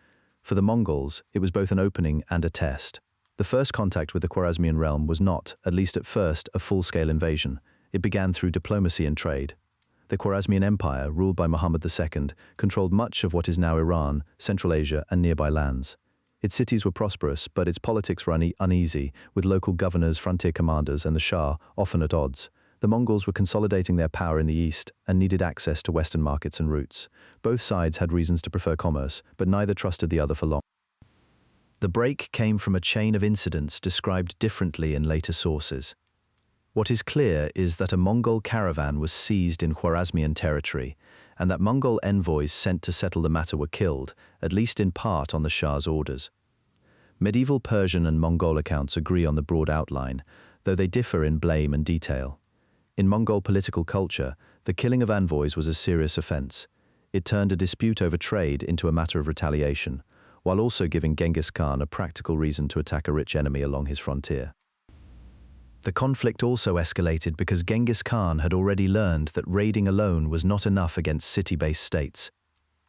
For the Mongols, it was both an opening and a test. The first contact with the Khwarazmian realm was not, at least at first, a full-scale invasion. It began through diplomacy and trade. The Khwarazmian Empire, ruled by Muhammad II, controlled much of what is now Iran, Central Asia, and nearby lands. Its cities were prosperous, but its politics were uneasy, with local governors, frontier commanders, and the Shah often at odds. The Mongols were consolidating their power in the east and needed access to Western markets and routes. Both sides had reasons to prefer commerce, but neither trusted the other for long. The break came from a chain of incidents described differently in later sources. What is clear is that a Mongol caravan was seized in Khwarazmian territory, and that Mongol envoys sent to settle the matter were killed, at least in part on the Shah's orders. Medieval Persian and Mongol accounts agree on the broad outline, though they differ in blame and detail. In Mongol political culture, the killing of envoys was a serious offense. It turned a dispute over trade into a matter of retaliation, while also giving Genghis Khan a practical reason to attack a rich enemy along his frontier. The conflict also escalated because Genghis Khan had already learned that raiding alone was not enough against city-based states.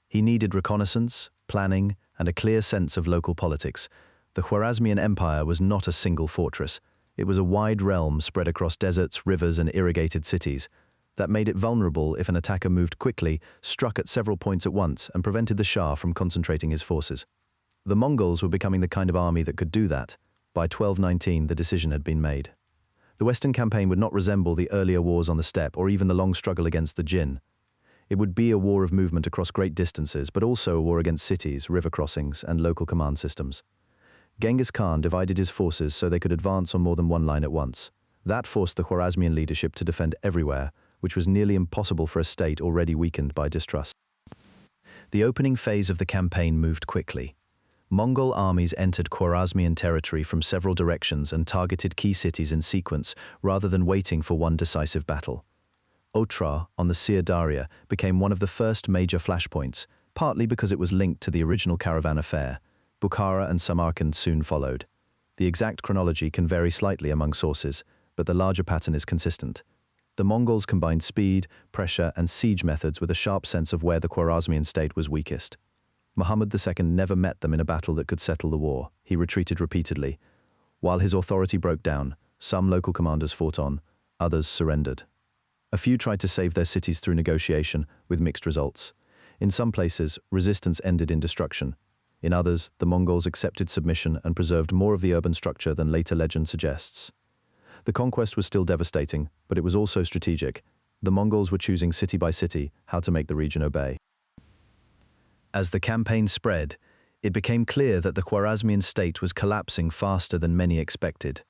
He needed reconnaissance, planning, and a clear sense of local politics. The Khwarazmian Empire was not a single fortress. It was a wide realm spread across deserts, rivers, and irrigated cities. That made it vulnerable if an attacker moved quickly, struck at several points at once, and prevented the Shah from concentrating his forces. The Mongols were becoming the kind of army that could do that. By 1219, the decision had been made. The Western campaign would not resemble the earlier wars on the steppe or even the long struggle against the Jin. It would be a war of movement across great distances, but also a war against cities, river crossings, and local command systems. Genghis Khan divided his forces so they could advance on more than one line at once. That forced the Khwarazmian leadership to defend everywhere, which was nearly impossible for a state already weakened by distrust. The opening phase of the campaign moved quickly. Mongol armies entered Khwarazmian territory from several directions and targeted key cities in sequence rather than waiting for one decisive battle. Otrar, on the Sir Daria, became one of the first major flashpoints, partly because it was linked to the original caravan affair. Bukhara and Samarkand soon followed. The exact chronology can vary slightly among sources, but the larger pattern is consistent. The Mongols combined speed, pressure, and siege methods with a sharp sense of where the Khwarazmian state was weakest. Muhammad II never met them in a battle that could settle the war. He retreated repeatedly. While his authority broke down, some local commanders fought on, others surrendered. A few tried to save their cities through negotiation, with mixed results. In some places, resistance ended in destruction. In others, the Mongols accepted submission and preserved more of the urban structure than later legend suggests. The conquest was still devastating, but it was also strategic. The Mongols were choosing city by city how to make the region obey. As the campaign spread, it became clear that the Khwarazmian state was collapsing faster than many expected.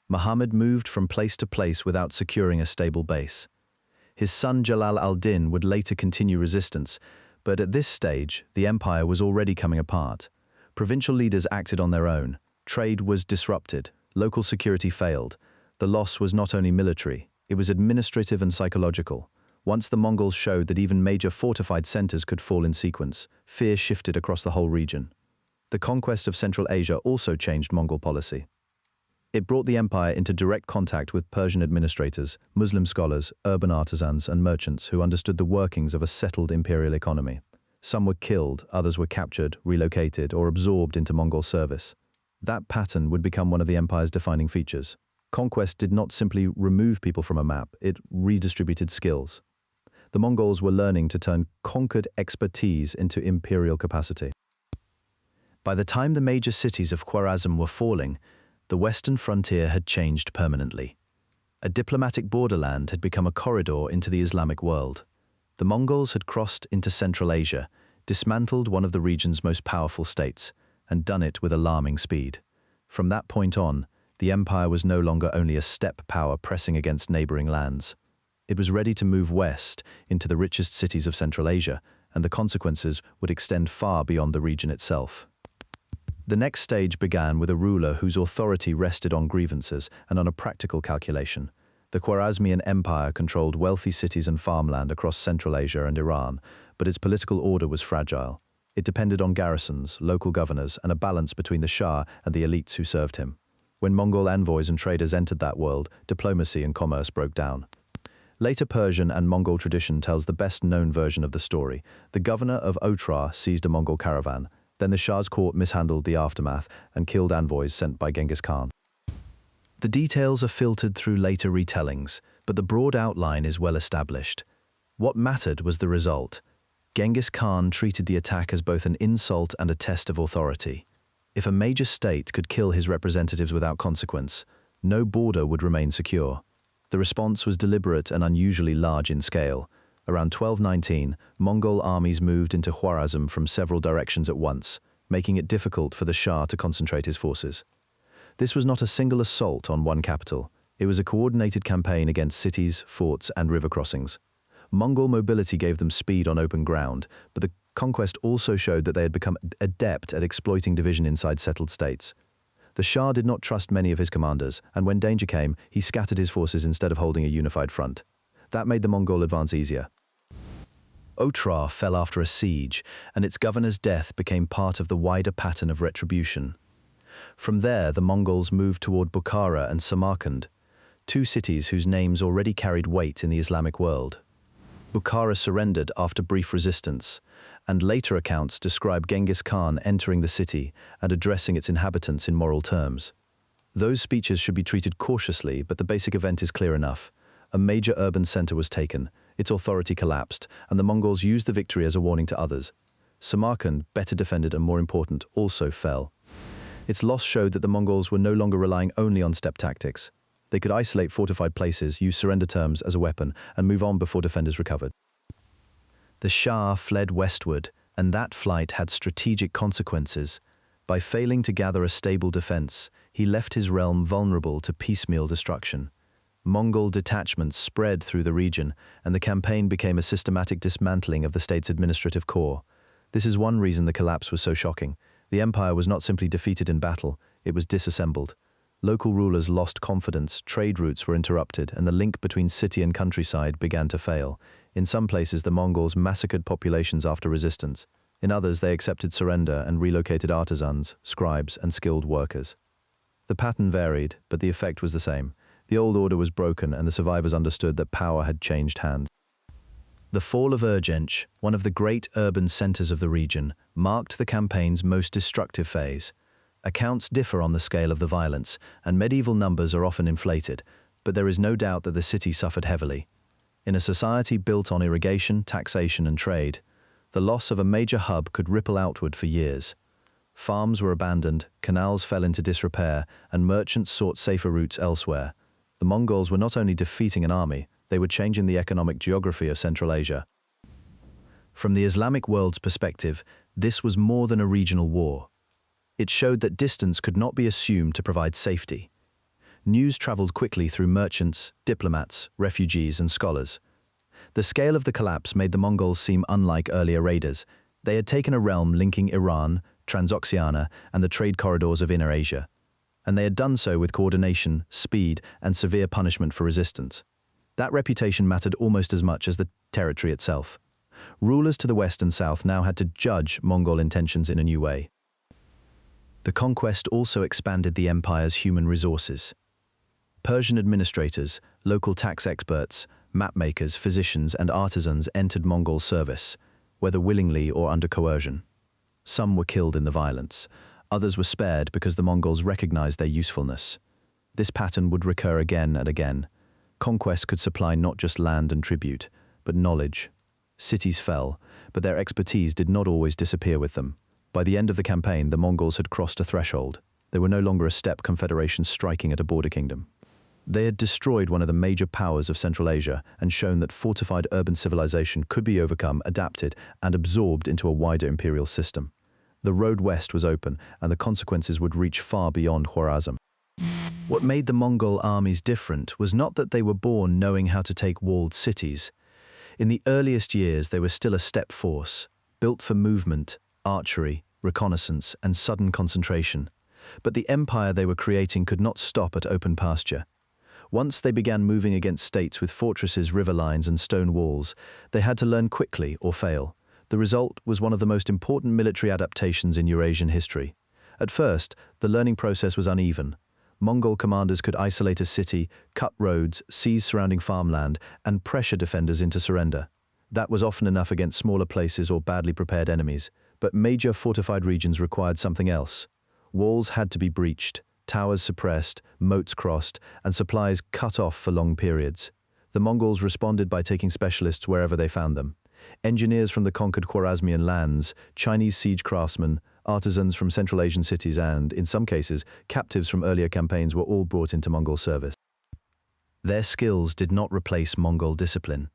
Muhammad moved from place to place without securing a stable base. His son Jalal al-Din would later continue resistance, but at this stage, the empire was already coming apart. Provincial leaders acted on their own. Trade was disrupted. Local security failed. The loss was not only military, it was administrative and psychological. Once the Mongols showed that even major fortified centers could fall in sequence, fear shifted across the whole region. The conquest of Central Asia also changed Mongol policy. It brought the empire into direct contact with Persian administrators, Muslim scholars, urban artisans, and merchants who understood the workings of a settled imperial economy. Some were killed, others were captured, relocated, or absorbed into Mongol service. That pattern would become one of the empire's defining features. Conquest did not simply remove people from a map, it redistributed skills. The Mongols were learning to turn conquered expertise into imperial capacity. By the time the major cities of Khwarazm were falling, the western frontier had changed permanently. A diplomatic borderland had become a corridor into the Islamic world. The Mongols had crossed into Central Asia, dismantled one of the region's most powerful states, and done it with alarming speed. From that point on, the empire was no longer only a steppe power pressing against neighboring lands. It was ready to move west into the richest cities of Central Asia, and the consequences would extend far beyond the region itself. The next stage began with a ruler whose authority rested on grievances and on a practical calculation. The Khwarazmian Empire controlled wealthy cities and farmland across Central Asia and Iran, but its political order was fragile. It depended on garrisons, local governors, and a balance between the Shah and the elites who served him. When Mongol envoys and traders entered that world, diplomacy and commerce broke down. Later Persian and Mongol tradition tells the best-known version of the story. The governor of Otrar seized a Mongol caravan. Then the Shah's court mishandled the aftermath and killed envoys sent by Genghis Khan. The details are filtered through later retellings, but the broad outline is well established. What mattered was the result. Genghis Khan treated the attack as both an insult and a test of authority. If a major state could kill his representatives without consequence, no border would remain secure. The response was deliberate and unusually large in scale. Around 1219, Mongol armies moved into Khwarazm from several directions at once, making it difficult for the Shah to concentrate his forces. This was not a single assault on one capital. It was a coordinated campaign against cities, forts, and river crossings. Mongol mobility gave them speed on open ground, but the conquest also showed that they had become adept at exploiting division inside settled states. The Shah did not trust many of his commanders, and when danger came, he scattered his forces instead of holding a unified front. That made the Mongol advance easier. Otrar fell after a siege, and its governor's death became part of the wider pattern of retribution. From there, the Mongols moved toward Bukhara and Samarkand, two cities whose names already carried weight in the Islamic world. Bukhara surrendered after brief resistance, and later accounts describe Genghis Khan entering the city and addressing its inhabitants in moral terms. Those speeches should be treated cautiously, but the basic event is clear enough. A major urban center was taken, its authority collapsed, and the Mongols used the victory as a warning to others. Samarkand, better defended and more important, also fell. Its loss showed that the Mongols were no longer relying only on steppe tactics. They could isolate fortified places, use surrender terms as a weapon, and move on before defenders recovered. The Shah fled westward, and that flight had strategic consequences. By failing to gather a stable defense, he left his realm vulnerable to piecemeal destruction. Mongol detachments spread through the region, and the campaign became a systematic dismantling of the state's administrative core. This is one reason the collapse was so shocking. The empire was not simply defeated in battle, it was disassembled. Local rulers lost confidence, trade routes were interrupted, and the link between city and countryside began to fail. In some places, the Mongols massacred populations after resistance. In others, they accepted surrender and relocated artisans, scribes, and skilled workers. The pattern varied, but the effect was the same. The old order was broken, and the survivors understood that power had changed hands. The fall of Urgench, one of the great urban centers of the region, marked the campaign's most destructive phase. Accounts differ on the scale of the violence, and medieval numbers are often inflated, but there is no doubt that the city suffered heavily. In a society built on irrigation, taxation, and trade, the loss of a major hub could ripple outward for years. Farms were abandoned, canals fell into disrepair, and merchants sought safer routes elsewhere. The Mongols were not only defeating an army, they were changing the economic geography of Central Asia. From the Islamic world's perspective, this was more than a regional war. It showed that distance could not be assumed to provide safety. News traveled quickly through merchants, diplomats, refugees, and scholars. The scale of the collapse made the Mongols seem unlike earlier raiders. They had taken a realm linking Iran, Transoxiana, and the trade corridors of Inner Asia. And they had done so with coordination, speed, and severe punishment for resistance. That reputation mattered almost as much as the territory itself. Rulers to the west and south now had to judge Mongol intentions in a new way. The conquest also expanded the empire's human resources. Persian administrators, local tax experts, mapmakers, physicians, and artisans entered Mongol service, whether willingly or under coercion. Some were killed in the violence. Others were spared because the Mongols recognized their usefulness. This pattern would recur again and again. Conquest could supply not just land and tribute, but knowledge. Cities fell, but their expertise did not always disappear with them. By the end of the campaign, the Mongols had crossed a threshold. They were no longer a steppe confederation striking at a border kingdom. They had destroyed one of the major powers of Central Asia and shown that fortified urban civilization could be overcome, adapted, and absorbed into a wider imperial system. The road west was open, and the consequences would reach far beyond Khwarazm. What made the Mongol armies different was not that they were born knowing how to take walled cities. In the earliest years, they were still a steppe force, built for movement, archery, reconnaissance, and sudden concentration. But the empire they were creating could not stop at open pasture. Once they began moving against states with fortresses, river lines, and stone walls, they had to learn quickly or fail. The result was one of the most important military adaptations in Eurasian history. At first, the learning process was uneven. Mongol commanders could isolate a city, cut roads, seize surrounding farmland, and pressure defenders into surrender. That was often enough against smaller places or badly prepared enemies, but major fortified regions required something else. Walls had to be breached, towers suppressed, moats crossed, and supplies cut off for long periods. The Mongols responded by taking specialists wherever they found them. Engineers from the conquered Khwarazmian lands, Chinese siege craftsmen, artisans from Central Asian cities and, in some cases, captives from earlier campaigns were all brought into Mongol service. Their skills did not replace Mongol discipline.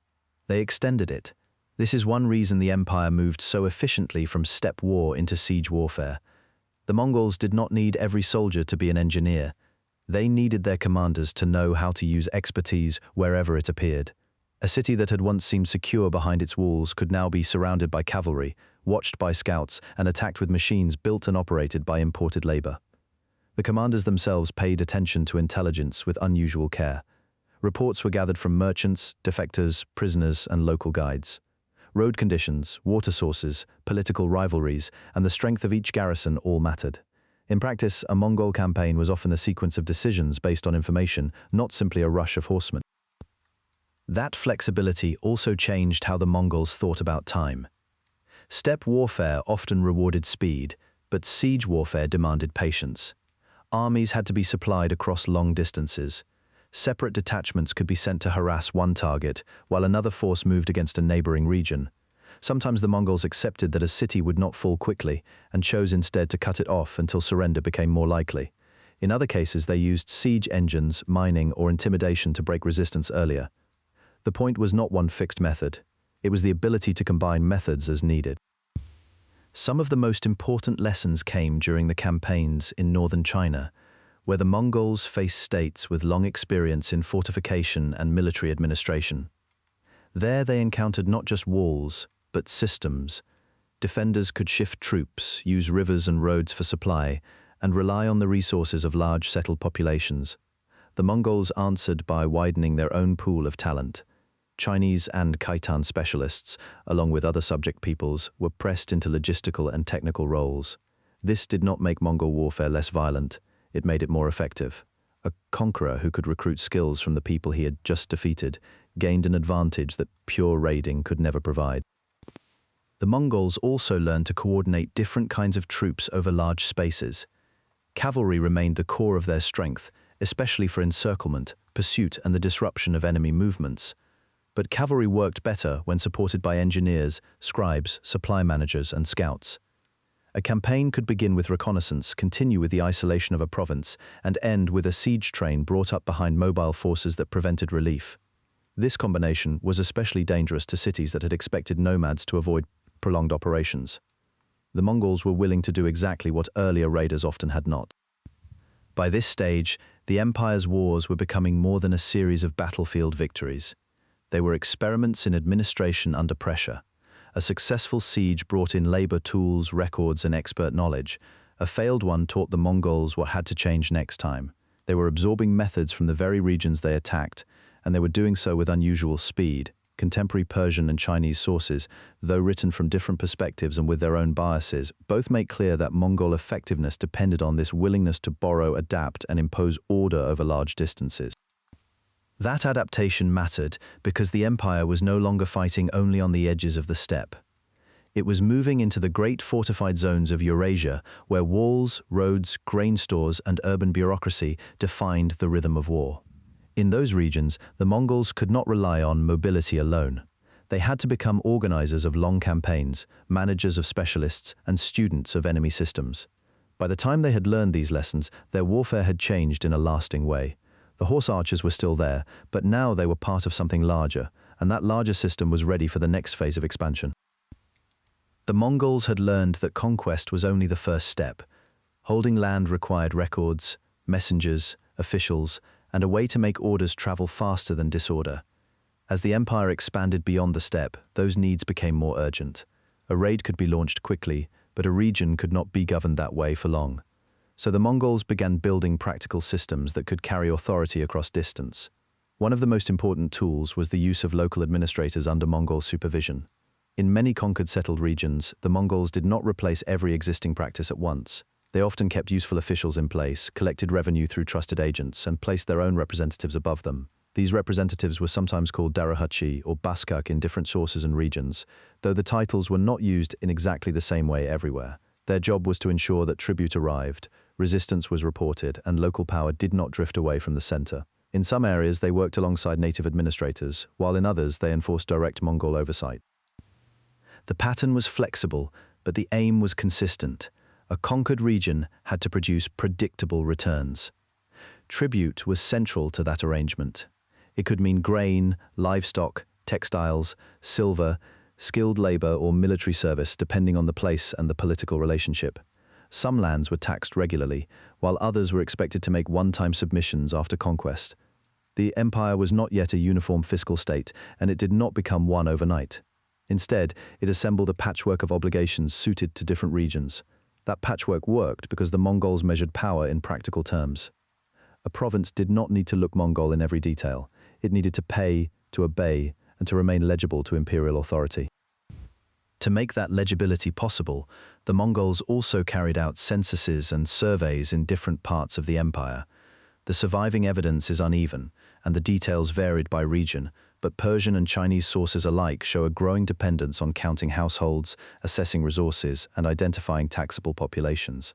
They extended it. This is one reason the empire moved so efficiently from steppe war into siege warfare. The Mongols did not need every soldier to be an engineer. They needed their commanders to know how to use expertise wherever it appeared. A city that had once seemed secure behind its walls could now be surrounded by cavalry, watched by scouts, and attacked with machines built and operated by imported labor. The commanders themselves paid attention to intelligence with unusual care. Reports were gathered from merchants, defectors, prisoners, and local guides. Road conditions, water sources, political rivalries, and the strength of each garrison all mattered. In practice, a Mongol campaign was often a sequence of decisions based on information, not simply a rush of horsemen. That flexibility also changed how the Mongols thought about time. Steppe warfare often rewarded speed, but siege warfare demanded patience. Armies had to be supplied across long distances. Separate detachments could be sent to harass one target, while another force moved against a neighboring region. Sometimes the Mongols accepted that a city would not fall quickly and chose instead to cut it off until surrender became more likely. In other cases, they used siege engines, mining, or intimidation to break resistance earlier. The point was not one fixed method. It was the ability to combine methods as needed. Some of the most important lessons came during the campaigns in northern China, where the Mongols faced states with long experience in fortification and military administration. There they encountered not just walls, but systems. Defenders could shift troops, use rivers and roads for supply, and rely on the resources of large settled populations. The Mongols answered by widening their own pool of talent. Chinese and Khitan specialists, along with other subject peoples, were pressed into logistical and technical roles. This did not make Mongol warfare less violent. It made it more effective. A conqueror who could recruit skills from the people he had just defeated gained an advantage that pure raiding could never provide. The Mongols also learned to coordinate different kinds of troops over large spaces. Cavalry remained the core of their strength, especially for encirclement, pursuit, and the disruption of enemy movements. But cavalry worked better when supported by engineers, scribes, supply managers, and scouts. A campaign could begin with reconnaissance, continue with the isolation of a province, and end with a siege train brought up behind mobile forces that prevented relief. This combination was especially dangerous to cities that had expected nomads to avoid prolonged operations. The Mongols were willing to do exactly what earlier raiders often had not. By this stage, the empire's wars were becoming more than a series of battlefield victories. They were experiments in administration under pressure. A successful siege brought in labor, tools, records, and expert knowledge. A failed one taught the Mongols what had to change next time. They were absorbing methods from the very regions they attacked, and they were doing so with unusual speed. Contemporary Persian and Chinese sources, though written from different perspectives and with their own biases, both make clear that Mongol effectiveness depended on this willingness to borrow, adapt, and impose order over large distances. That adaptation mattered because the empire was no longer fighting only on the edges of the steppe. It was moving into the great fortified zones of Eurasia, where walls, roads, grain stores, and urban bureaucracy defined the rhythm of war. In those regions, the Mongols could not rely on mobility alone. They had to become organizers of long campaigns, managers of specialists, and students of enemy systems. By the time they had learned these lessons, their warfare had changed in a lasting way. The horse archers were still there, but now they were part of something larger, and that larger system was ready for the next phase of expansion. The Mongols had learned that conquest was only the first step. Holding land required records, messengers, officials, and a way to make orders travel faster than disorder. As the empire expanded beyond the steppe, those needs became more urgent. A raid could be launched quickly, but a region could not be governed that way for long. So the Mongols began building practical systems that could carry authority across distance. One of the most important tools was the use of local administrators under Mongol supervision. In many conquered settled regions, the Mongols did not replace every existing practice at once. They often kept useful officials in place, collected revenue through trusted agents, and placed their own representatives above them. These representatives were sometimes called Darahachi or Baskak in different sources and regions, though the titles were not used in exactly the same way everywhere. Their job was to ensure that tribute arrived, resistance was reported, and local power did not drift away from the center. In some areas, they worked alongside native administrators, while in others, they enforced direct Mongol oversight. The pattern was flexible, but the aim was consistent. A conquered region had to produce predictable returns. Tribute was central to that arrangement. It could mean grain, livestock, textiles, silver, skilled labor, or military service, depending on the place and the political relationship. Some lands were taxed regularly, while others were expected to make one-time submissions after conquest. The empire was not yet a uniform fiscal state, and it did not become one overnight. Instead, it assembled a patchwork of obligations suited to different regions. That patchwork worked because the Mongols measured power in practical terms. A province did not need to look Mongol in every detail. It needed to pay, to obey, and to remain legible to imperial authority. To make that legibility possible, the Mongols also carried out censuses and surveys in different parts of the empire. The surviving evidence is uneven, and the details varied by region, but Persian and Chinese sources alike show a growing dependence on counting households, assessing resources, and identifying taxable populations.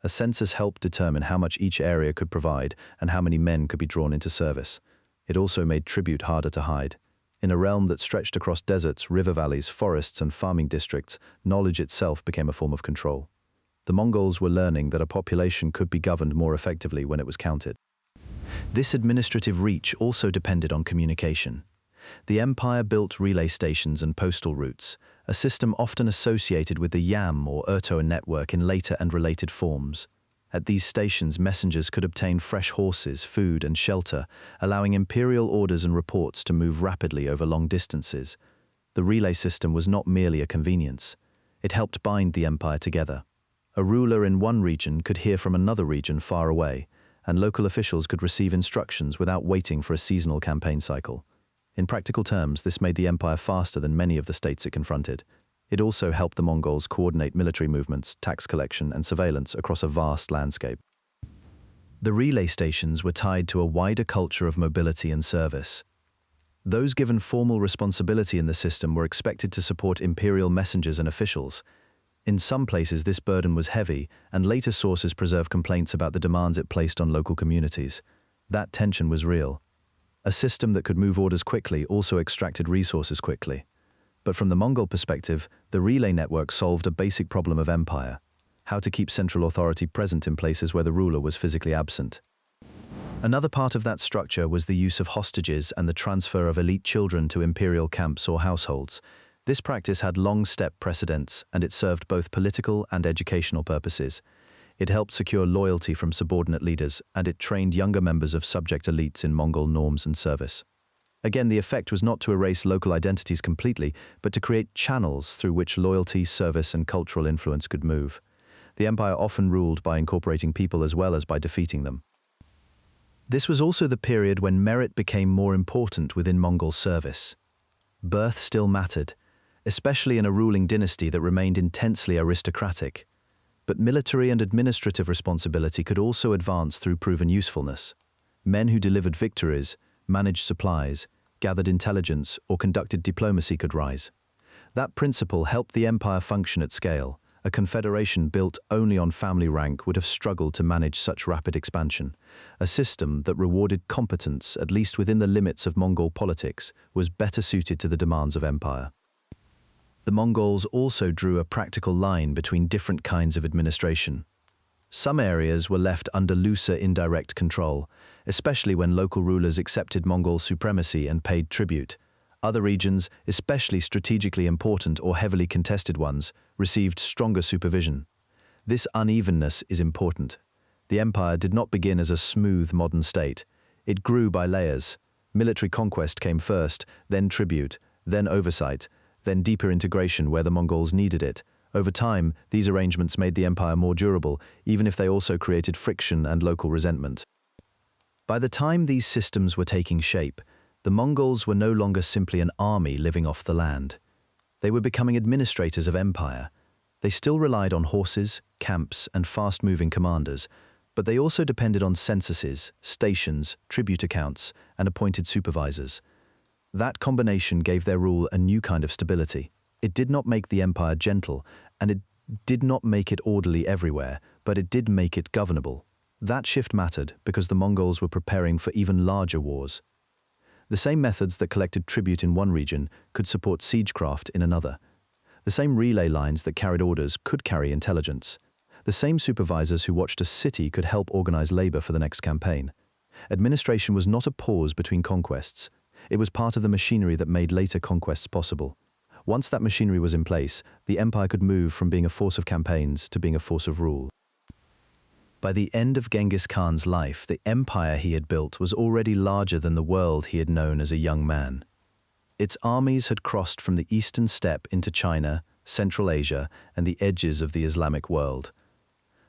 A census helped determine how much each area could provide and how many men could be drawn into service. It also made tribute harder to hide. In a realm that stretched across deserts, river valleys, forests, and farming districts, knowledge itself became a form of control. The Mongols were learning that a population could be governed more effectively when it was counted. This administrative reach also depended on communication. The empire built relay stations and postal routes, a system often associated with the Yam or Urto network in later and related forms. At these stations, messengers could obtain fresh horses, food, and shelter, allowing imperial orders and reports to move rapidly over long distances. The relay system was not merely a convenience. It helped bind the empire together. A ruler in one region could hear from another region far away, and local officials could receive instructions without waiting for a seasonal campaign cycle. In practical terms, this made the empire faster than many of the states it confronted. It also helped the Mongols coordinate military movements, tax collection, and surveillance across a vast landscape. The relay stations were tied to a wider culture of mobility and service. Those given formal responsibility in the system were expected to support imperial messengers and officials. In some places, this burden was heavy, and later sources preserve complaints about the demands it placed on local communities. That tension was real. A system that could move orders quickly also extracted resources quickly. But from the Mongol perspective, the relay network solved a basic problem of empire: how to keep central authority present in places where the ruler was physically absent. Another part of that structure was the use of hostages and the transfer of elite children to imperial camps or households. This practice had long steppe precedents, and it served both political and educational purposes. It helped secure loyalty from subordinate leaders, and it trained younger members of subject elites in Mongol norms and service. Again, the effect was not to erase local identities completely, but to create channels through which loyalty, service, and cultural influence could move. The empire often ruled by incorporating people as well as by defeating them. This was also the period when merit became more important within Mongol service. Birth still mattered, especially in a ruling dynasty that remained intensely aristocratic. But military and administrative responsibility could also advance through proven usefulness. Men who delivered victories, managed supplies, gathered intelligence, or conducted diplomacy could rise. That principle helped the empire function at scale. A confederation built only on family rank would have struggled to manage such rapid expansion. A system that rewarded competence, at least within the limits of Mongol politics, was better suited to the demands of empire. The Mongols also drew a practical line between different kinds of administration. Some areas were left under looser indirect control, especially when local rulers accepted Mongol supremacy and paid tribute. Other regions, especially strategically important or heavily contested ones, received stronger supervision. This unevenness is important. The empire did not begin as a smooth modern state. It grew by layers. Military conquest came first, then tribute, then oversight, then deeper integration where the Mongols needed it. Over time, these arrangements made the empire more durable, even if they also created friction and local resentment. By the time these systems were taking shape, the Mongols were no longer simply an army living off the land. They were becoming administrators of empire. They still relied on horses, camps, and fast-moving commanders, but they also depended on censuses, stations, tribute accounts, and appointed supervisors. That combination gave their rule a new kind of stability. It did not make the empire gentle, and it did not make it orderly everywhere, but it did make it governable. That shift mattered because the Mongols were preparing for even larger wars. The same methods that collected tribute in one region could support siegecraft in another. The same relay lines that carried orders could carry intelligence. The same supervisors who watched a city could help organize labor for the next campaign. Administration was not a pause between conquests. It was part of the machinery that made later conquests possible. Once that machinery was in place, the empire could move from being a force of campaigns to being a force of rule. By the end of Genghis Khan's life, the empire he had built was already larger than the world he had known as a young man. Its armies had crossed from the eastern steppe into China, Central Asia, and the edges of the Islamic world.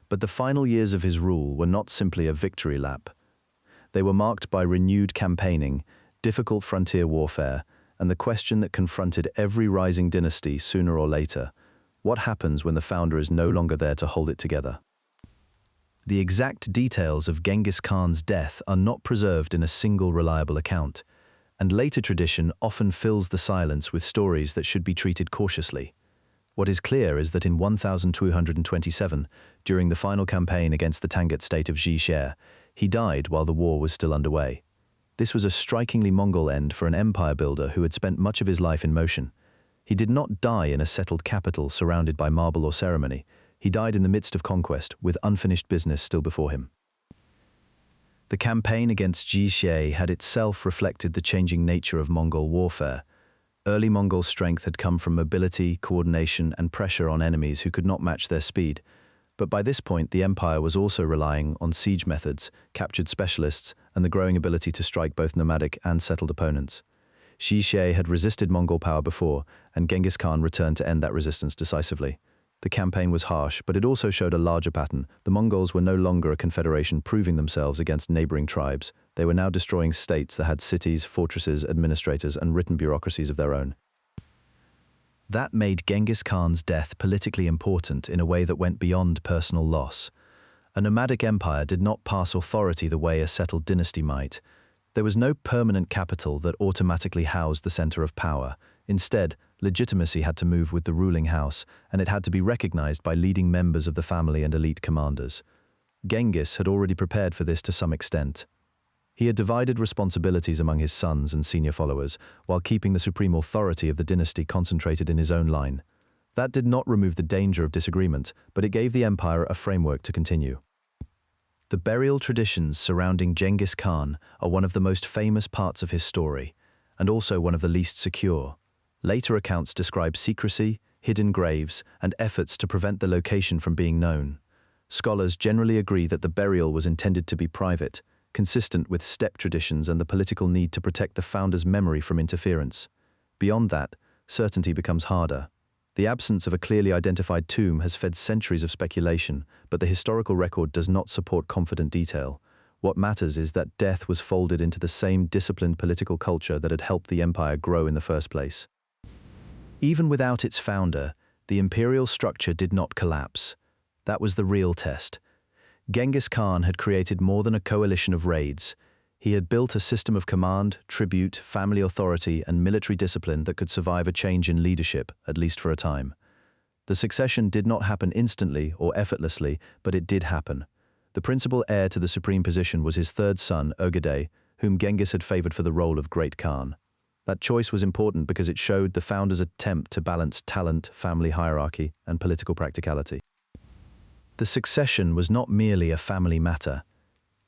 But the final years of his rule were not simply a victory lap. They were marked by renewed campaigning, difficult frontier warfare, and the question that confronted every rising dynasty sooner or later: what happens when the founder is no longer there to hold it together? The exact details of Genghis Khan's death are not preserved in a single reliable account, and later tradition often fills the silence with stories that should be treated cautiously. What is clear is that in 1227, during the final campaign against the Tangut state of Yassa, he died while the war was still underway. This was a strikingly Mongol end for an empire builder who had spent much of his life in motion. He did not die in a settled capital surrounded by marble or ceremony. He died in the midst of conquest, with unfinished business still before him. The campaign against Yassa had itself reflected the changing nature of Mongol warfare. Early Mongol strength had come from mobility, coordination, and pressure on enemies who could not match their speed. But by this point, the empire was also relying on siege methods, captured specialists, and the growing ability to strike both nomadic and settled opponents. Yassa had resisted Mongol power before, and Genghis Khan returned to end that resistance decisively. The campaign was harsh, but it also showed a larger pattern. The Mongols were no longer a confederation proving themselves against neighboring tribes. They were now destroying states that had cities, fortresses, administrators, and written bureaucracies of their own. That made Genghis Khan's death politically important in a way that went beyond personal loss. A nomadic empire did not pass authority the way a settled dynasty might. There was no permanent capital that automatically housed the center of power. Instead, legitimacy had to move with the ruling house, and it had to be recognized by leading members of the family and elite commanders. Genghis had already prepared for this to some extent. He had divided responsibilities among his sons and senior followers, while keeping the supreme authority of the dynasty concentrated in his own line. That did not remove the danger of disagreement, but it gave the empire a framework to continue. The burial traditions surrounding Genghis Khan are one of the most famous parts of his story, and also one of the least secure. Later accounts describe secrecy, hidden graves, and efforts to prevent the location from being known. Scholars generally agree that the burial was intended to be private, consistent with steppe traditions and the political need to protect the founder's memory from interference. Beyond that, certainty becomes harder. The absence of a clearly identified tomb has fed centuries of speculation, but the historical record does not support confident detail. What matters is that death was folded into the same disciplined political culture that had helped the empire grow in the first place. Even without its founder, the imperial structure did not collapse. That was the real test. Genghis Khan had created more than a coalition of raids. He had built a system of command, tribute, family authority, and military discipline that could survive a change in leadership, at least for a time. The succession did not happen instantly or effortlessly, but it did happen. The principal heir to the supreme position was his third son, Ogedei, whom Genghis had favored for the role of Great Khan. That choice was important because it showed the founder's attempt to balance talent, family hierarchy, and political practicality. The succession was not merely a family matter.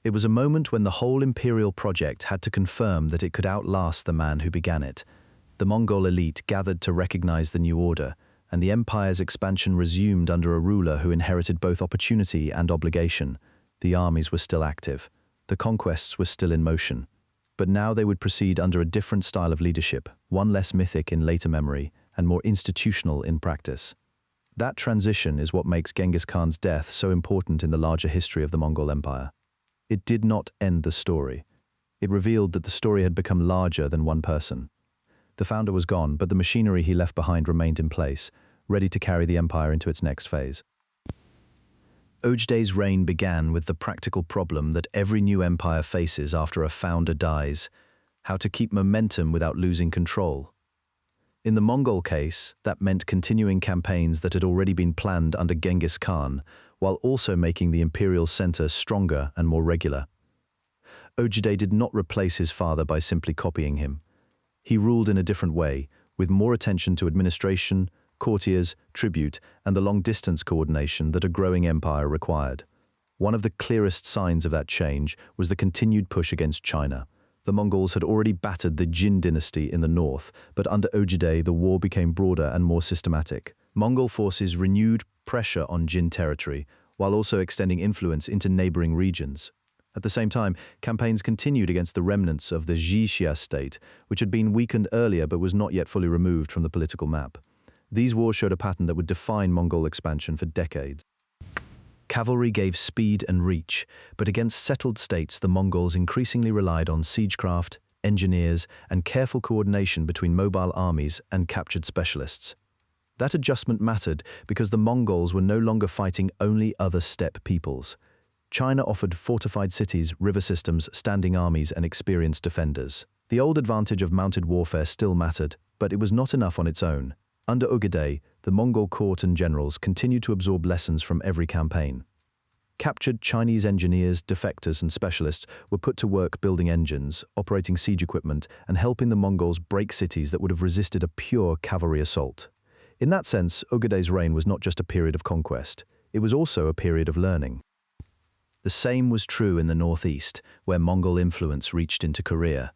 It was a moment when the whole imperial project had to confirm that it could outlast the man who began it. The Mongol elite gathered to recognize the new order, and the empire's expansion resumed under a ruler who inherited both opportunity and obligation. The armies were still active. The conquests were still in motion. But now they would proceed under a different style of leadership, one less mythic in later memory and more institutional in practice. That transition is what makes Genghis Khan's death so important in the larger history of the Mongol Empire. It did not end the story. It revealed that the story had become larger than one person. The founder was gone, but the machinery he left behind remained in place, ready to carry the empire into its next phase. Ogedei's reign began with the practical problem that every new empire faces after a founder dies: how to keep momentum without losing control. In the Mongol case, that meant continuing campaigns that had already been planned under Genghis Khan, while also making the imperial center stronger and more regular. Ogedei did not replace his father by simply copying him. He ruled in a different way, with more attention to administration, courtiers, tribute, and the long-distance coordination that a growing empire required. One of the clearest signs of that change was the continued push against China. The Mongols had already battered the Jin dynasty in the north, but under Ogedei the war became broader and more systematic. Mongol forces renewed pressure on Jin territory, while also extending influence into neighboring regions. At the same time, campaigns continued against the remnants of the Yassa state, which had been weakened earlier but was not yet fully removed from the political map. These wars showed a pattern that would define Mongol expansion for decades. Cavalry gave speed and reach, but against settled states the Mongols increasingly relied on siegecraft, engineers, and careful coordination between mobile armies and captured specialists. That adjustment mattered because the Mongols were no longer fighting only other steppe peoples. China offered fortified cities, river systems, standing armies, and experienced defenders. The old advantage of mounted warfare still mattered, but it was not enough on its own. Under Ogedei, the Mongol court and generals continued to absorb lessons from every campaign. Captured Chinese engineers, defectors, and specialists were put to work building engines, operating siege equipment, and helping the Mongols break cities that would have resisted a pure cavalry assault. In that sense, Ogedei's reign was not just a period of conquest, it was also a period of learning. The same was true in the northeast, where Mongol influence reached into Korea.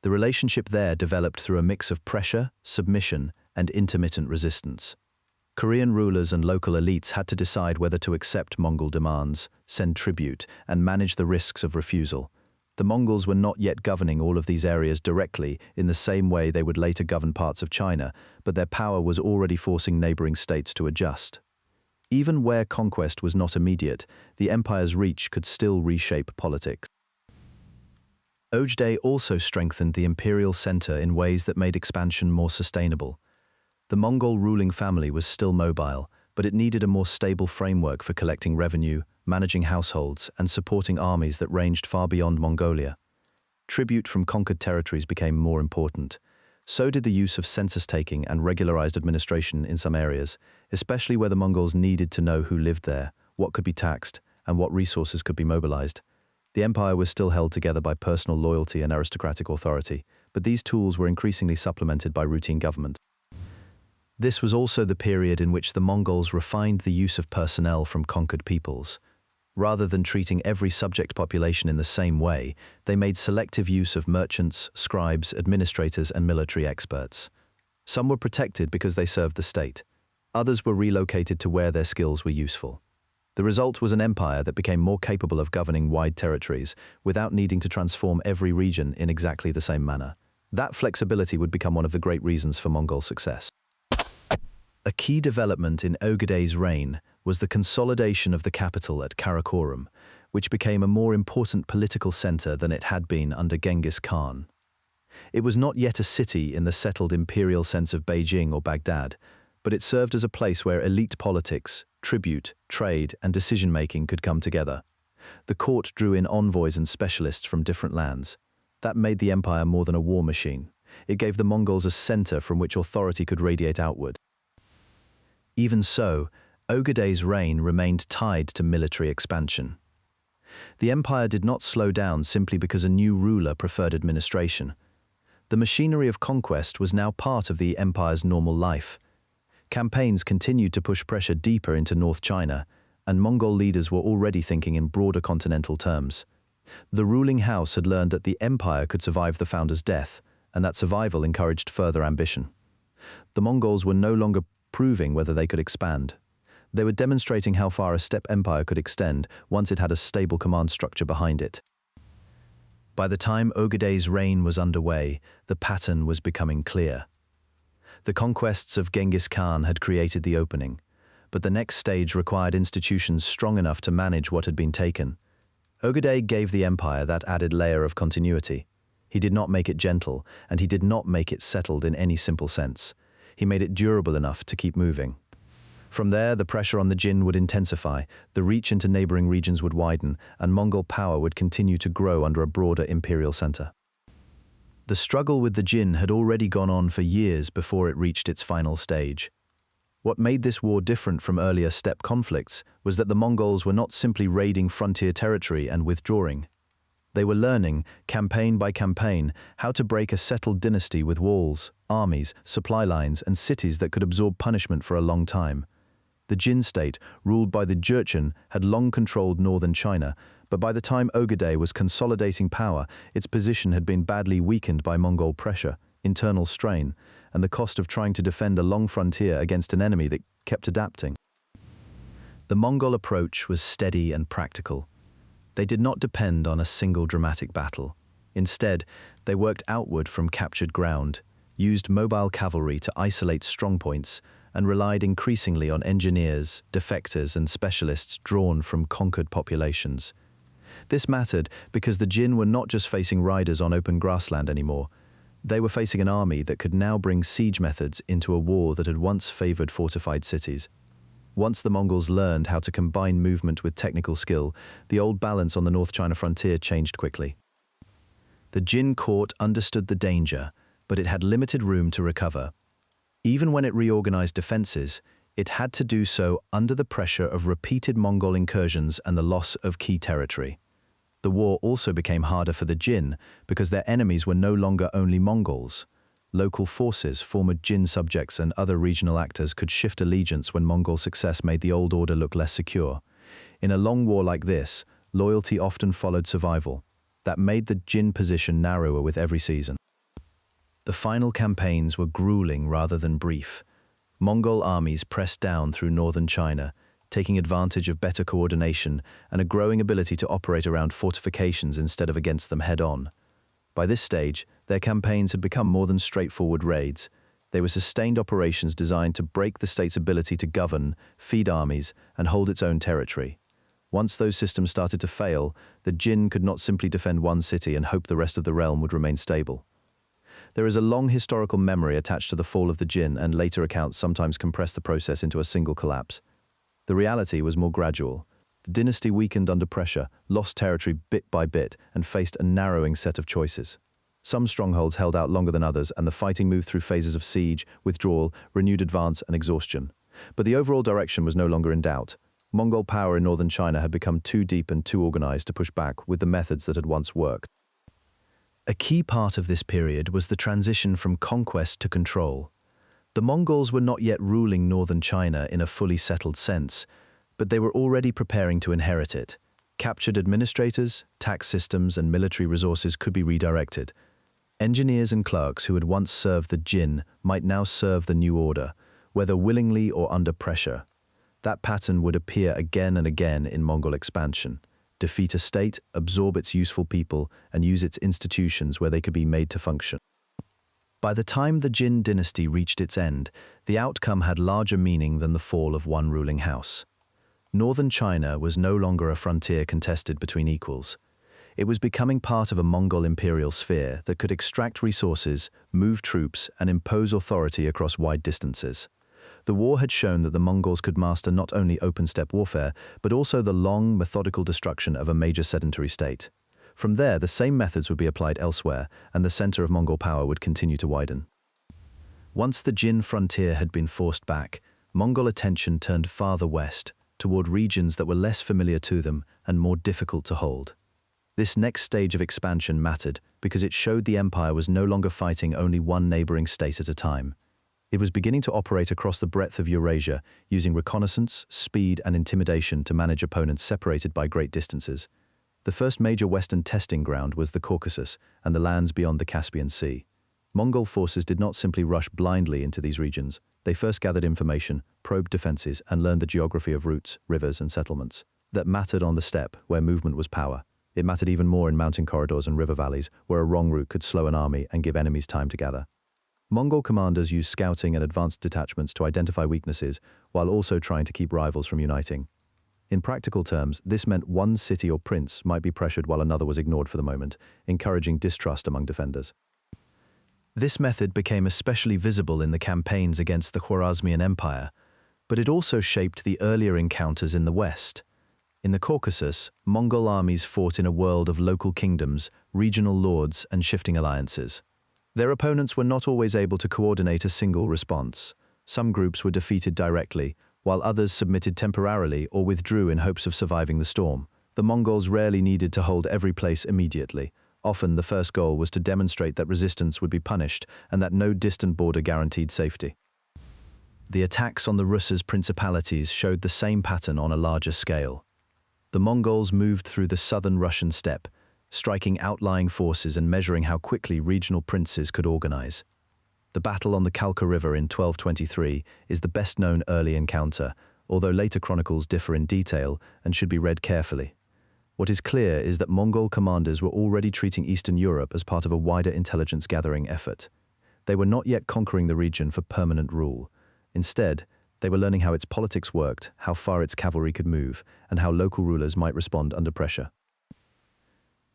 The relationship there developed through a mix of pressure, submission, and intermittent resistance. Korean rulers and local elites had to decide whether to accept Mongol demands, send tribute, and manage the risks of refusal. The Mongols were not yet governing all of these areas directly in the same way they would later govern parts of China, but their power was already forcing neighboring states to adjust. Even where conquest was not immediate, the empire's reach could still reshape politics. Ogedei also strengthened the imperial center in ways that made expansion more sustainable. The Mongol ruling family was still mobile, but it needed a more stable framework for collecting revenue, managing households, and supporting armies that ranged far beyond Mongolia. Tribute from conquered territories became more important. So did the use of census-taking and regularized administration in some areas, especially where the Mongols needed to know who lived there, what could be taxed, and what resources could be mobilized. The empire was still held together by personal loyalty and aristocratic authority, but these tools were increasingly supplemented by routine government. This was also the period in which the Mongols refined the use of personnel from conquered peoples. Rather than treating every subject population in the same way, they made selective use of merchants, scribes, administrators, and military experts. Some were protected because they served the state. Others were relocated to where their skills were useful. The result was an empire that became more capable of governing wide territories without needing to transform every region in exactly the same manner. That flexibility would become one of the great reasons for Mongol success. A key development in Ogedei's reign was the consolidation of the capital at Karakorum, which became a more important political center than it had been under Genghis Khan. It was not yet a city in the settled imperial sense of Beijing or Baghdad, but it served as a place where elite politics, tribute, trade, and decision-making could come together. The court drew in envoys and specialists from different lands. That made the empire more than a war machine. It gave the Mongols a center from which authority could radiate outward. Even so, Ogedei's reign remained tied to military expansion. The empire did not slow down simply because a new ruler preferred administration. The machinery of conquest was now part of the empire's normal life. Campaigns continued to push pressure deeper into North China, and Mongol leaders were already thinking in broader continental terms. The ruling house had learned that the empire could survive the founder's death, and that survival encouraged further ambition. The Mongols were no longer proving whether they could expand. They were demonstrating how far a steppe empire could extend once it had a stable command structure behind it. By the time Ogedei's reign was underway, the pattern was becoming clear. The conquests of Genghis Khan had created the opening, but the next stage required institutions strong enough to manage what had been taken. Ogedei gave the empire that added layer of continuity. He did not make it gentle, and he did not make it settled in any simple sense. He made it durable enough to keep moving. From there, the pressure on the Jin would intensify, the reach into neighboring regions would widen, and Mongol power would continue to grow under a broader imperial center. The struggle with the Jin had already gone on for years before it reached its final stage. What made this war different from earlier steppe conflicts was that the Mongols were not simply raiding frontier territory and withdrawing. They were learning, campaign by campaign, how to break a settled dynasty with walls, armies, supply lines, and cities that could absorb punishment for a long time. The Jin state, ruled by the Jurchen, had long controlled northern China, but by the time Ogedei was consolidating power, its position had been badly weakened by Mongol pressure, internal strain, and the cost of trying to defend a long frontier against an enemy that kept adapting. The Mongol approach was steady and practical. They did not depend on a single dramatic battle. Instead, they worked outward from captured ground, used mobile cavalry to isolate strongpoints, and relied increasingly on engineers, defectors, and specialists drawn from conquered populations. This mattered because the Jin were not just facing riders on open grassland anymore. They were facing an army that could now bring siege methods into a war that had once favored fortified cities. Once the Mongols learned how to combine movement with technical skill, the old balance on the North China frontier changed quickly. The Jin court understood the danger, but it had limited room to recover. Even when it reorganized defenses, it had to do so under the pressure of repeated Mongol incursions and the loss of key territory. The war also became harder for the Jin because their enemies were no longer only Mongols. Local forces, former Jin subjects, and other regional actors could shift allegiance when Mongol success made the old order look less secure. In a long war like this, loyalty often followed survival. That made the Jin position narrower with every season. The final campaigns were grueling rather than brief. Mongol armies pressed down through northern China, taking advantage of better coordination and a growing ability to operate around fortifications instead of against them head-on. By this stage, their campaigns had become more than straightforward raids. They were sustained operations designed to break the state's ability to govern, feed armies, and hold its own territory. Once those systems started to fail, the Jin could not simply defend one city and hope the rest of the realm would remain stable. There is a long historical memory attached to the fall of the Jin, and later accounts sometimes compress the process into a single collapse. The reality was more gradual. The dynasty weakened under pressure, lost territory bit by bit, and faced a narrowing set of choices. Some strongholds held out longer than others, and the fighting moved through phases of siege, withdrawal, renewed advance, and exhaustion. But the overall direction was no longer in doubt. Mongol power in northern China had become too deep and too organized to push back with the methods that had once worked. A key part of this period was the transition from conquest to control. The Mongols were not yet ruling northern China in a fully settled sense, but they were already preparing to inherit it. Captured administrators, tax systems, and military resources could be redirected. Engineers and clerks who had once served the Jin might now serve the new order, whether willingly or under pressure. That pattern would appear again and again in Mongol expansion. Defeat a state, absorb its useful people, and use its institutions where they could be made to function. By the time the Jin dynasty reached its end, the outcome had larger meaning than the fall of one ruling house. Northern China was no longer a frontier contested between equals. It was becoming part of a Mongol imperial sphere that could extract resources, move troops, and impose authority across wide distances. The war had shown that the Mongols could master not only open steppe warfare, but also the long, methodical destruction of a major sedentary state. From there, the same methods would be applied elsewhere, and the center of Mongol power would continue to widen. Once the Jin frontier had been forced back, Mongol attention turned farther west, toward regions that were less familiar to them and more difficult to hold. This next stage of expansion mattered because it showed the empire was no longer fighting only one neighboring state at a time. It was beginning to operate across the breadth of Eurasia, using reconnaissance, speed, and intimidation to manage opponents separated by great distances. The first major Western testing ground was the Caucasus and the lands beyond the Caspian Sea. Mongol forces did not simply rush blindly into these regions. They first gathered information, probed defenses, and learned the geography of routes, rivers, and settlements. That mattered on the steppe, where movement was power. It mattered even more in mountain corridors and river valleys, where a wrong route could slow an army and give enemies time to gather. Mongol commanders used scouting and advanced detachments to identify weaknesses, while also trying to keep rivals from uniting. In practical terms, this meant one city or prince might be pressured while another was ignored for the moment, encouraging distrust among defenders. This method became especially visible in the campaigns against the Khwarazmian Empire, but it also shaped the earlier encounters in the West. In the Caucasus, Mongol armies fought in a world of local kingdoms, regional lords, and shifting alliances. Their opponents were not always able to coordinate a single response. Some groups were defeated directly, while others submitted temporarily or withdrew in hopes of surviving the storm. The Mongols rarely needed to hold every place immediately. Often the first goal was to demonstrate that resistance would be punished and that no distant border guaranteed safety. The attacks on the Rus's principalities showed the same pattern on a larger scale. The Mongols moved through the southern Russian steppe, striking outlying forces and measuring how quickly regional princes could organize. The battle on the Kalka River in 1223 is the best-known early encounter, although later chronicles differ in detail and should be read carefully. What is clear is that Mongol commanders were already treating Eastern Europe as part of a wider intelligence-gathering effort. They were not yet conquering the region for permanent rule. Instead, they were learning how its politics worked, how far its cavalry could move, and how local rulers might respond under pressure.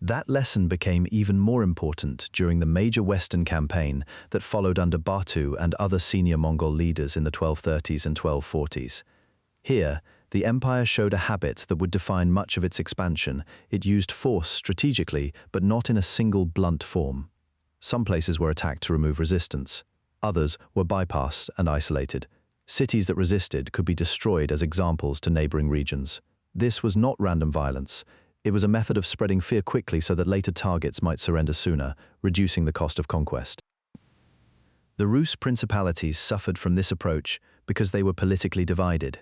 That lesson became even more important during the major Western campaign that followed under Batu and other senior Mongol leaders in the 1230s and 1240s. Here, the empire showed a habit that would define much of its expansion. It used force strategically, but not in a single blunt form. Some places were attacked to remove resistance. Others were bypassed and isolated. Cities that resisted could be destroyed as examples to neighboring regions. This was not random violence. It was a method of spreading fear quickly so that later targets might surrender sooner, reducing the cost of conquest. The Rus principalities suffered from this approach because they were politically divided.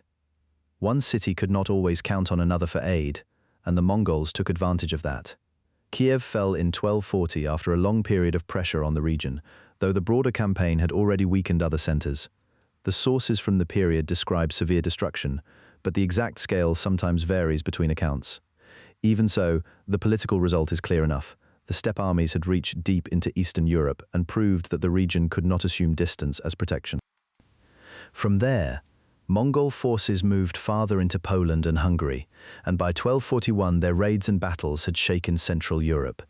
One city could not always count on another for aid, and the Mongols took advantage of that. Kiev fell in 1240 after a long period of pressure on the region, though the broader campaign had already weakened other centers. The sources from the period describe severe destruction, but the exact scale sometimes varies between accounts. Even so, the political result is clear enough. The steppe armies had reached deep into Eastern Europe and proved that the region could not assume distance as protection. From there, Mongol forces moved farther into Poland and Hungary, and by 1241 their raids and battles had shaken Central Europe.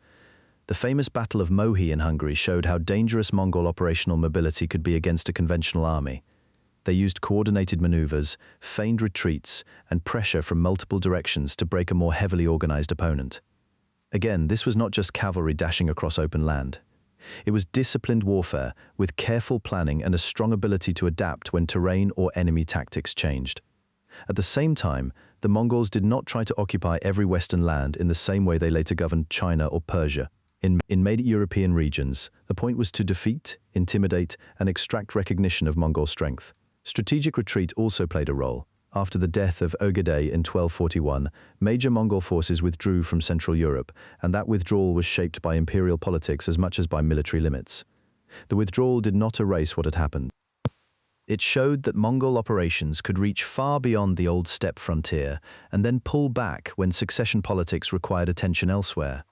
The famous Battle of Mohi in Hungary showed how dangerous Mongol operational mobility could be against a conventional army. They used coordinated maneuvers, feigned retreats, and pressure from multiple directions to break a more heavily organized opponent. Again, this was not just cavalry dashing across open land. It was disciplined warfare with careful planning and a strong ability to adapt when terrain or enemy tactics changed. At the same time, the Mongols did not try to occupy every Western land in the same way they later governed China or Persia. In major European regions, the point was to defeat, intimidate, and extract recognition of Mongol strength. Strategic retreat also played a role. After the death of Ogedei in 1241, major Mongol forces withdrew from Central Europe, and that withdrawal was shaped by imperial politics as much as by military limits. The withdrawal did not erase what had happened. It showed that Mongol operations could reach far beyond the old steppe frontier and then pull back when succession politics required attention elsewhere.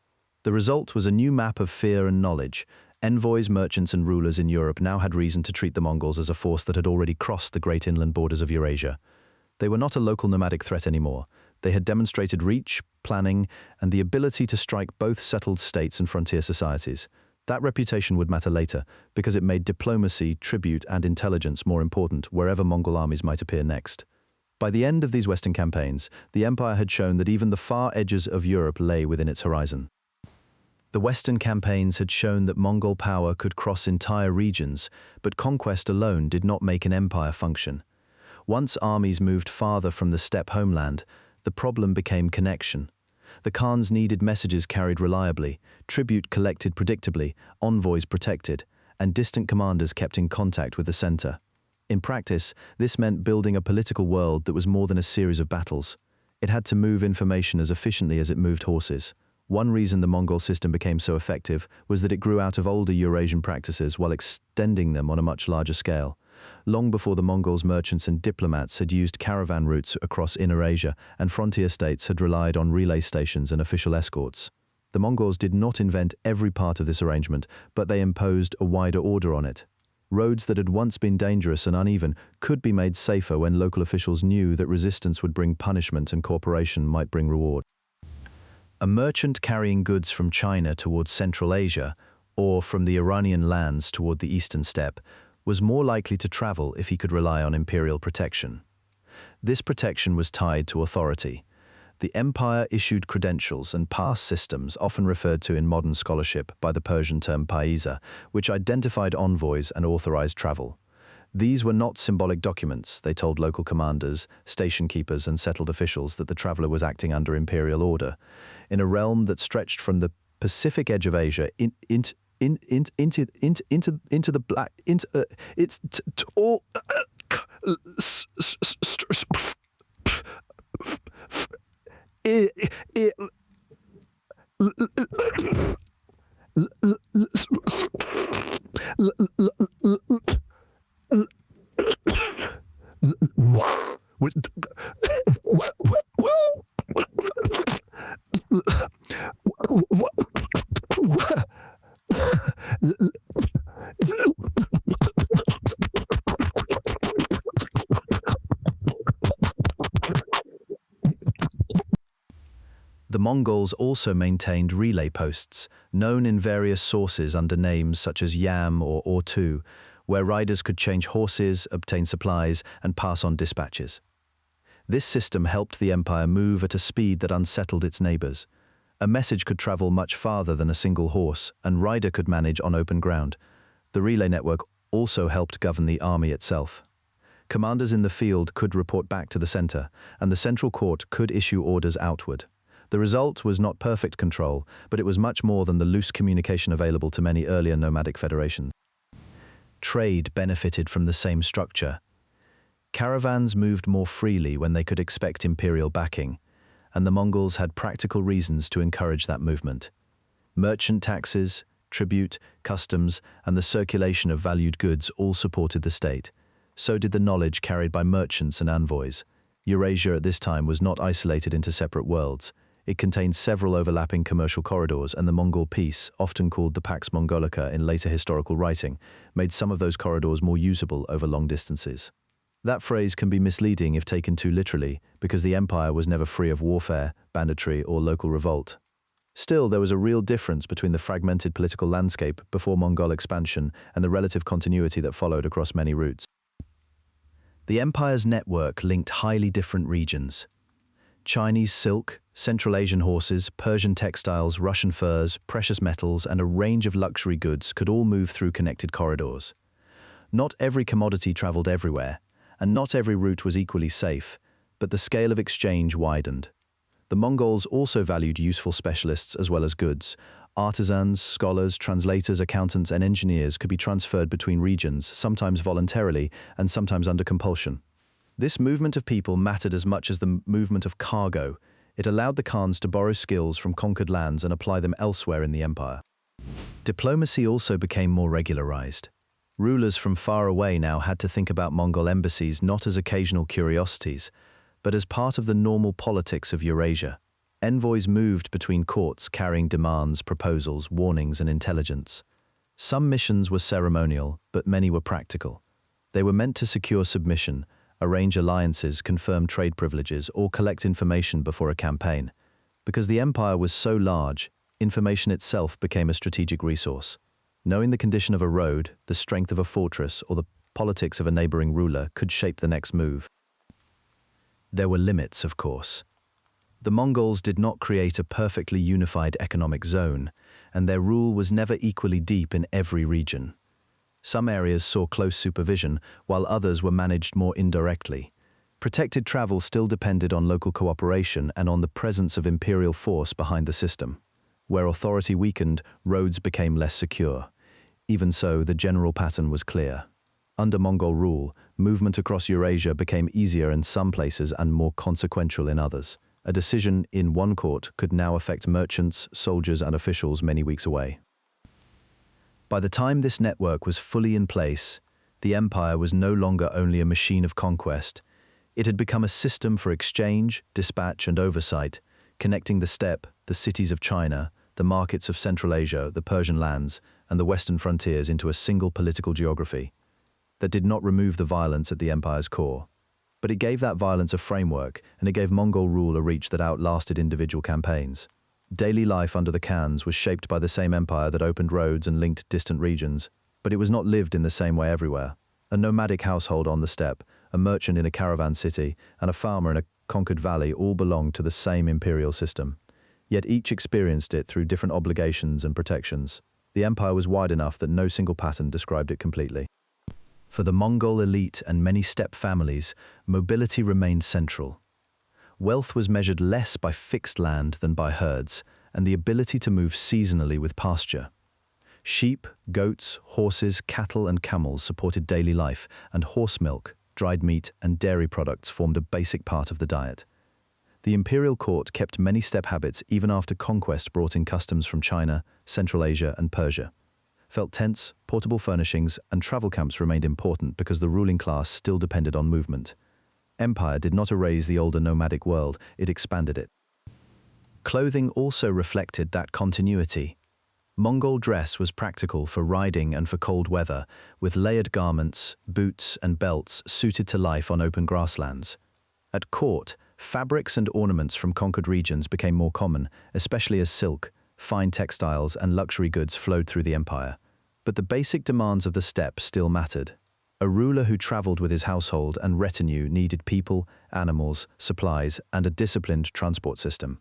The result was a new map of fear and knowledge. Envoys, merchants, and rulers in Europe now had reason to treat the Mongols as a force that had already crossed the great inland borders of Eurasia. They were not a local nomadic threat anymore. They had demonstrated reach, planning, and the ability to strike both settled states and frontier societies. That reputation would matter later, because it made diplomacy, tribute, and intelligence more important wherever Mongol armies might appear next. By the end of these Western campaigns, the empire had shown that even the far edges of Europe lay within its horizon. The Western campaigns had shown that Mongol power could cross entire regions, but conquest alone did not make an empire function. Once armies moved farther from the steppe homeland, the problem became connection. The Khans needed messages carried reliably, tribute collected predictably, envoys protected, and distant commanders kept in contact with the center. In practice, this meant building a political world that was more than a series of battles. It had to move information as efficiently as it moved horses. One reason the Mongol system became so effective was that it grew out of older Eurasian practices while extending them on a much larger scale. Long before the Mongols, merchants and diplomats had used caravan routes across Inner Asia, and frontier states had relied on relay stations and official escorts. The Mongols did not invent every part of this arrangement, but they imposed a wider order on it. Roads that had once been dangerous and uneven could be made safer when local officials knew that resistance would bring punishment and cooperation might bring reward. A merchant carrying goods from China towards Central Asia, or from the Iranian lands toward the eastern steppe, was more likely to travel if he could rely on imperial protection. This protection was tied to authority. The empire issued credentials and pass systems, often referred to in modern scholarship by the Persian term paisa, which identified envoys and authorized travel. These were not symbolic documents. They told local commanders, station keepers, and settled officials that the traveler was acting under imperial order. In a realm that stretched from the Pacific edge of Asia into the black, The Mongols also maintained relay posts, known in various sources under names such as Yam or Ortu, where riders could change horses, obtain supplies, and pass on dispatches. This system helped the empire move at a speed that unsettled its neighbors. A message could travel much farther than a single horse, and rider could manage on open ground. The relay network also helped govern the army itself. Commanders in the field could report back to the center, and the central court could issue orders outward. The result was not perfect control, but it was much more than the loose communication available to many earlier nomadic federations. Trade benefited from the same structure. Caravans moved more freely when they could expect imperial backing, and the Mongols had practical reasons to encourage that movement. Merchant taxes, tribute, customs, and the circulation of valued goods all supported the state. So did the knowledge carried by merchants and envoys. Eurasia at this time was not isolated into separate worlds. It contained several overlapping commercial corridors, and the Mongol peace, often called the Pax Mongolica in later historical writing, made some of those corridors more usable over long distances. That phrase can be misleading if taken too literally, because the empire was never free of warfare, banditry, or local revolt. Still, there was a real difference between the fragmented political landscape before Mongol expansion and the relative continuity that followed across many routes. The empire's network linked highly different regions. Chinese silk, Central Asian horses, Persian textiles, Russian furs, precious metals, and a range of luxury goods could all move through connected corridors. Not every commodity traveled everywhere, and not every route was equally safe, but the scale of exchange widened. The Mongols also valued useful specialists as well as goods. Artisans, scholars, translators, accountants, and engineers could be transferred between regions, sometimes voluntarily and sometimes under compulsion. This movement of people mattered as much as the movement of cargo. It allowed the Khans to borrow skills from conquered lands and apply them elsewhere in the empire. Diplomacy also became more regularized. Rulers from far away now had to think about Mongol embassies not as occasional curiosities, but as part of the normal politics of Eurasia. Envoys moved between courts carrying demands, proposals, warnings, and intelligence. Some missions were ceremonial, but many were practical. They were meant to secure submission, arrange alliances, confirm trade privileges, or collect information before a campaign. Because the empire was so large, information itself became a strategic resource. Knowing the condition of a road, the strength of a fortress, or the politics of a neighboring ruler could shape the next move. There were limits, of course. The Mongols did not create a perfectly unified economic zone, and their rule was never equally deep in every region. Some areas saw close supervision, while others were managed more indirectly. Protected travel still depended on local cooperation and on the presence of imperial force behind the system. Where authority weakened, roads became less secure. Even so, the general pattern was clear. Under Mongol rule, movement across Eurasia became easier in some places and more consequential in others. A decision in one court could now affect merchants, soldiers, and officials many weeks away. By the time this network was fully in place, the empire was no longer only a machine of conquest. It had become a system for exchange, dispatch, and oversight, connecting the steppe, the cities of China, the markets of Central Asia, the Persian lands, and the western frontiers into a single political geography. that did not remove the violence at the empire's core. But it gave that violence a framework, and it gave Mongol rule a reach that outlasted individual campaigns. Daily life under the Khans was shaped by the same empire that opened roads and linked distant regions, but it was not lived in the same way everywhere. A nomadic household on the steppe, a merchant in a caravan city, and a farmer in a conquered valley all belonged to the same imperial system. Yet each experienced it through different obligations and protections. The empire was wide enough that no single pattern described it completely. For the Mongol elite and many steppe families, mobility remained central. Wealth was measured less by fixed land than by herds, and the ability to move seasonally with pasture. Sheep, goats, horses, cattle and camels supported daily life, and horse milk, dried meat and dairy products formed a basic part of the diet. The imperial court kept many steppe habits even after conquest brought in customs from China, Central Asia and Persia. Felt tents, portable furnishings and travel camps remained important because the ruling class still depended on movement. Empire did not erase the older nomadic world, it expanded it. Clothing also reflected that continuity. Mongol dress was practical for riding and for cold weather, with layered garments, boots and belts suited to life on open grasslands. At court, fabrics and ornaments from conquered regions became more common, especially as silk, fine textiles and luxury goods flowed through the empire. But the basic demands of the steppe still mattered. A ruler who traveled with his household and retinue needed people, animals, supplies, and a disciplined transport system.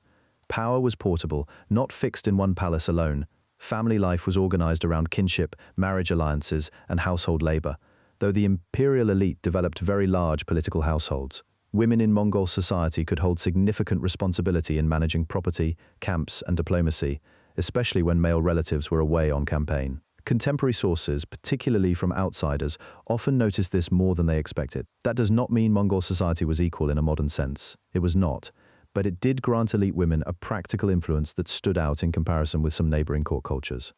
Power was portable, not fixed in one palace alone. Family life was organized around kinship, marriage alliances, and household labor, though the imperial elite developed very large political households. Women in Mongol society could hold significant responsibility in managing property, camps, and diplomacy, especially when male relatives were away on campaign. Contemporary sources, particularly from outsiders, often notice this more than they expected. That does not mean Mongol society was equal in a modern sense. It was not. But it did grant elite women a practical influence that stood out in comparison with some neighboring court cultures.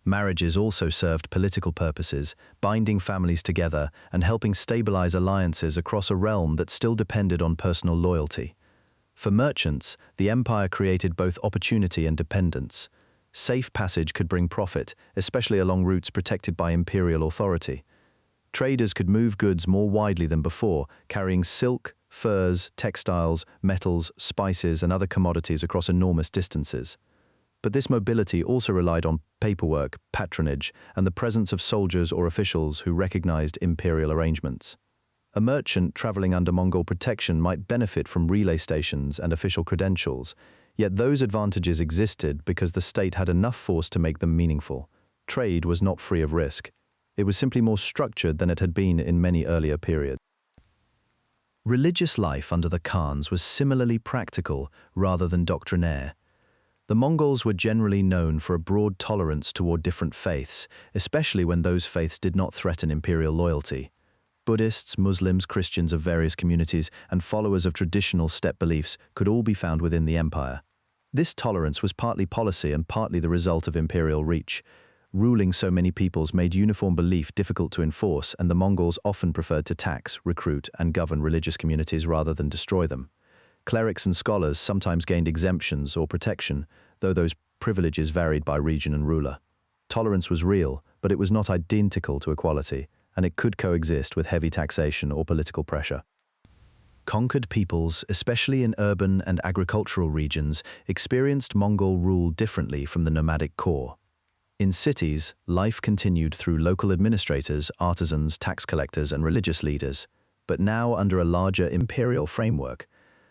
Marriages also served political purposes, binding families together and helping stabilize alliances across a realm that still depended on personal loyalty. For merchants, the empire created both opportunity and dependence. Safe passage could bring profit, especially along routes protected by imperial authority. Traders could move goods more widely than before, carrying silk, furs, textiles, metals, spices, and other commodities across enormous distances. But this mobility also relied on paperwork, patronage, and the presence of soldiers or officials who recognized imperial arrangements. A merchant traveling under Mongol protection might benefit from relay stations and official credentials, yet those advantages existed because the state had enough force to make them meaningful. Trade was not free of risk. It was simply more structured than it had been in many earlier periods. Religious life under the Khans was similarly practical rather than doctrinaire. The Mongols were generally known for a broad tolerance toward different faiths, especially when those faiths did not threaten imperial loyalty. Buddhists, Muslims, Christians of various communities, and followers of traditional steppe beliefs could all be found within the empire. This tolerance was partly policy and partly the result of imperial reach. Ruling so many peoples made uniform belief difficult to enforce, and the Mongols often preferred to tax, recruit, and govern religious communities rather than destroy them. Clerics and scholars sometimes gained exemptions or protection, though those privileges varied by region and ruler. Tolerance was real, but it was not identical to equality, and it could coexist with heavy taxation or political pressure. Conquered peoples, especially in urban and agricultural regions, experienced Mongol rule differently from the nomadic core. In cities, life continued through local administrators, artisans, tax collectors, and religious leaders, but now under a larger imperial framework.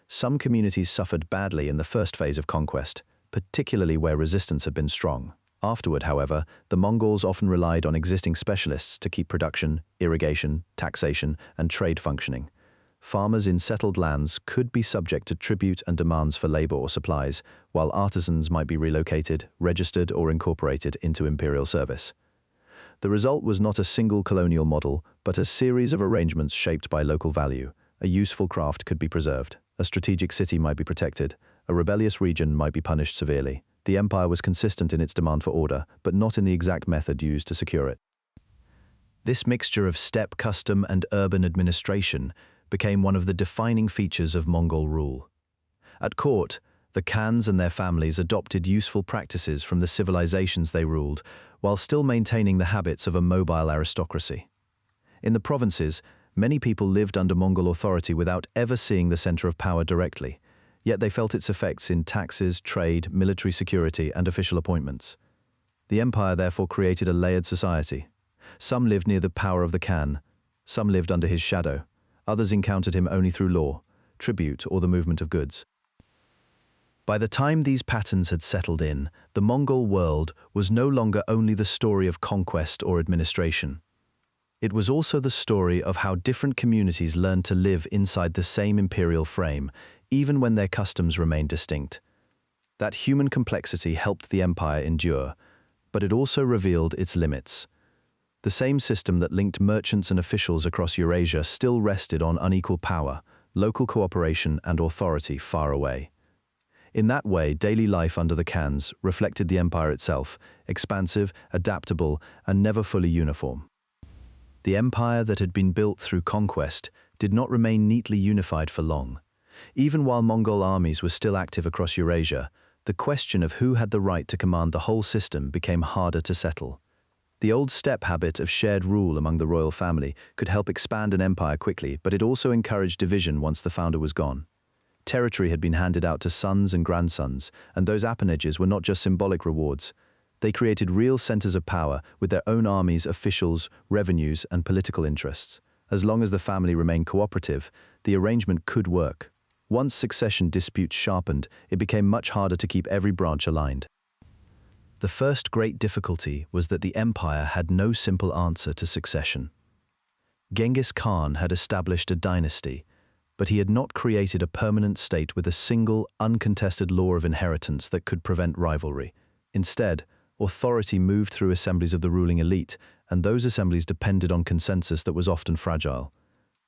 Some communities suffered badly in the first phase of conquest, particularly where resistance had been strong. Afterward, however, the Mongols often relied on existing specialists to keep production, irrigation, taxation, and trade functioning. Farmers in settled lands could be subject to tribute and demands for labor or supplies, while artisans might be relocated, registered, or incorporated into imperial service. The result was not a single colonial model, but a series of arrangements shaped by local value. A useful craft could be preserved, a strategic city might be protected, a rebellious region might be punished severely. The empire was consistent in its demand for order, but not in the exact method used to secure it. This mixture of steppe custom and urban administration became one of the defining features of Mongol rule. At court, the Khans and their families adopted useful practices from the civilizations they ruled, while still maintaining the habits of a mobile aristocracy. In the provinces, many people lived under Mongol authority without ever seeing the center of power directly, yet they felt its effects in taxes, trade, military security, and official appointments. The empire therefore created a layered society. Some lived near the power of the Khan, some lived under his shadow, others encountered him only through law, tribute, or the movement of goods. By the time these patterns had settled in, the Mongol world was no longer only the story of conquest or administration. It was also the story of how different communities learned to live inside the same imperial frame, even when their customs remained distinct. That human complexity helped the empire endure, but it also revealed its limits. The same system that linked merchants and officials across Eurasia still rested on unequal power, local cooperation, and authority far away. In that way, daily life under the Khans reflected the empire itself, expansive, adaptable, and never fully uniform. The empire that had been built through conquest did not remain neatly unified for long. Even while Mongol armies were still active across Eurasia, the question of who had the right to command the whole system became harder to settle. The old steppe habit of shared rule among the royal family could help expand an empire quickly, but it also encouraged division once the founder was gone. Territory had been handed out to sons and grandsons, and those appanages were not just symbolic rewards. They created real centers of power with their own armies, officials, revenues, and political interests. As long as the family remained cooperative, the arrangement could work. Once succession disputes sharpened, it became much harder to keep every branch aligned. The first great difficulty was that the empire had no simple answer to succession. Genghis Khan had established a dynasty, but he had not created a permanent state with a single, uncontested law of inheritance that could prevent rivalry. Instead, authority moved through assemblies of the ruling elite, and those assemblies depended on consensus that was often fragile.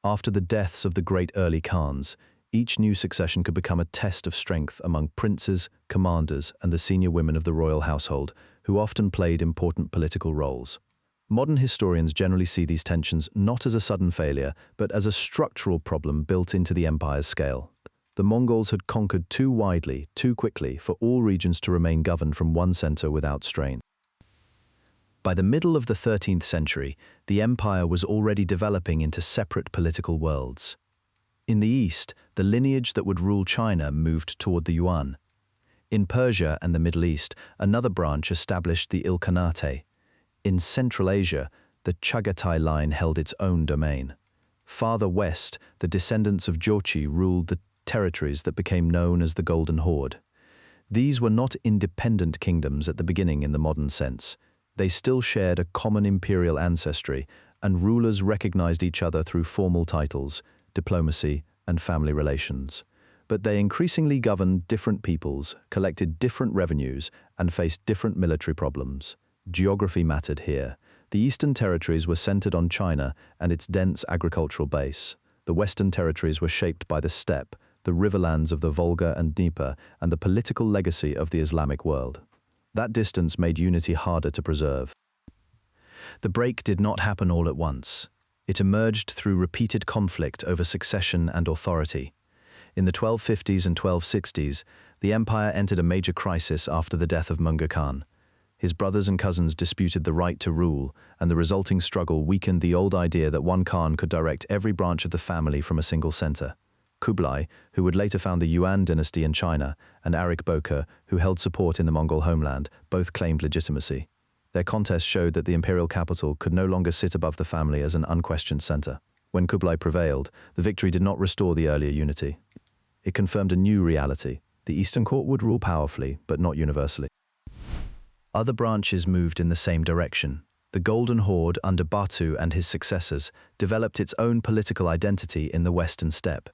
After the deaths of the great early Khans, each new succession could become a test of strength among princes, commanders, and the senior women of the royal household, who often played important political roles. Modern historians generally see these tensions not as a sudden failure, but as a structural problem built into the empire's scale. The Mongols had conquered too widely, too quickly, for all regions to remain governed from one center without strain. By the middle of the 13th century, the empire was already developing into separate political worlds. In the east, the lineage that would rule China moved toward the Yuan. In Persia and the Middle East, another branch established the Ilkhanate. In Central Asia, the Chagatai line held its own domain. Farther west, the descendants of Jochi ruled the territories that became known as the Golden Horde. These were not independent kingdoms at the beginning in the modern sense. They still shared a common imperial ancestry, and rulers recognized each other through formal titles, diplomacy, and family relations. But they increasingly governed different peoples, collected different revenues, and faced different military problems. Geography mattered here. The eastern territories were centered on China and its dense agricultural base. The western territories were shaped by the steppe, the riverlands of the Volga and Dnieper, and the political legacy of the Islamic world. That distance made unity harder to preserve. The break did not happen all at once. It emerged through repeated conflict over succession and authority. In the 1250s and 1260s, the empire entered a major crisis after the death of Mongol Khan. His brothers and cousins disputed the right to rule, and the resulting struggle weakened the old idea that one Khan could direct every branch of the family from a single center. Kublai, who would later found the Yuan dynasty in China, and Arik Boka, who held support in the Mongol homeland, both claimed legitimacy. Their contest showed that the imperial capital could no longer sit above the family as an unquestioned center. When Kublai prevailed, the victory did not restore the earlier unity. It confirmed a new reality. The Eastern Court would rule powerfully, but not universally. Other branches moved in the same direction. The Golden Horde under Batu and his successors developed its own political identity in the western steppe.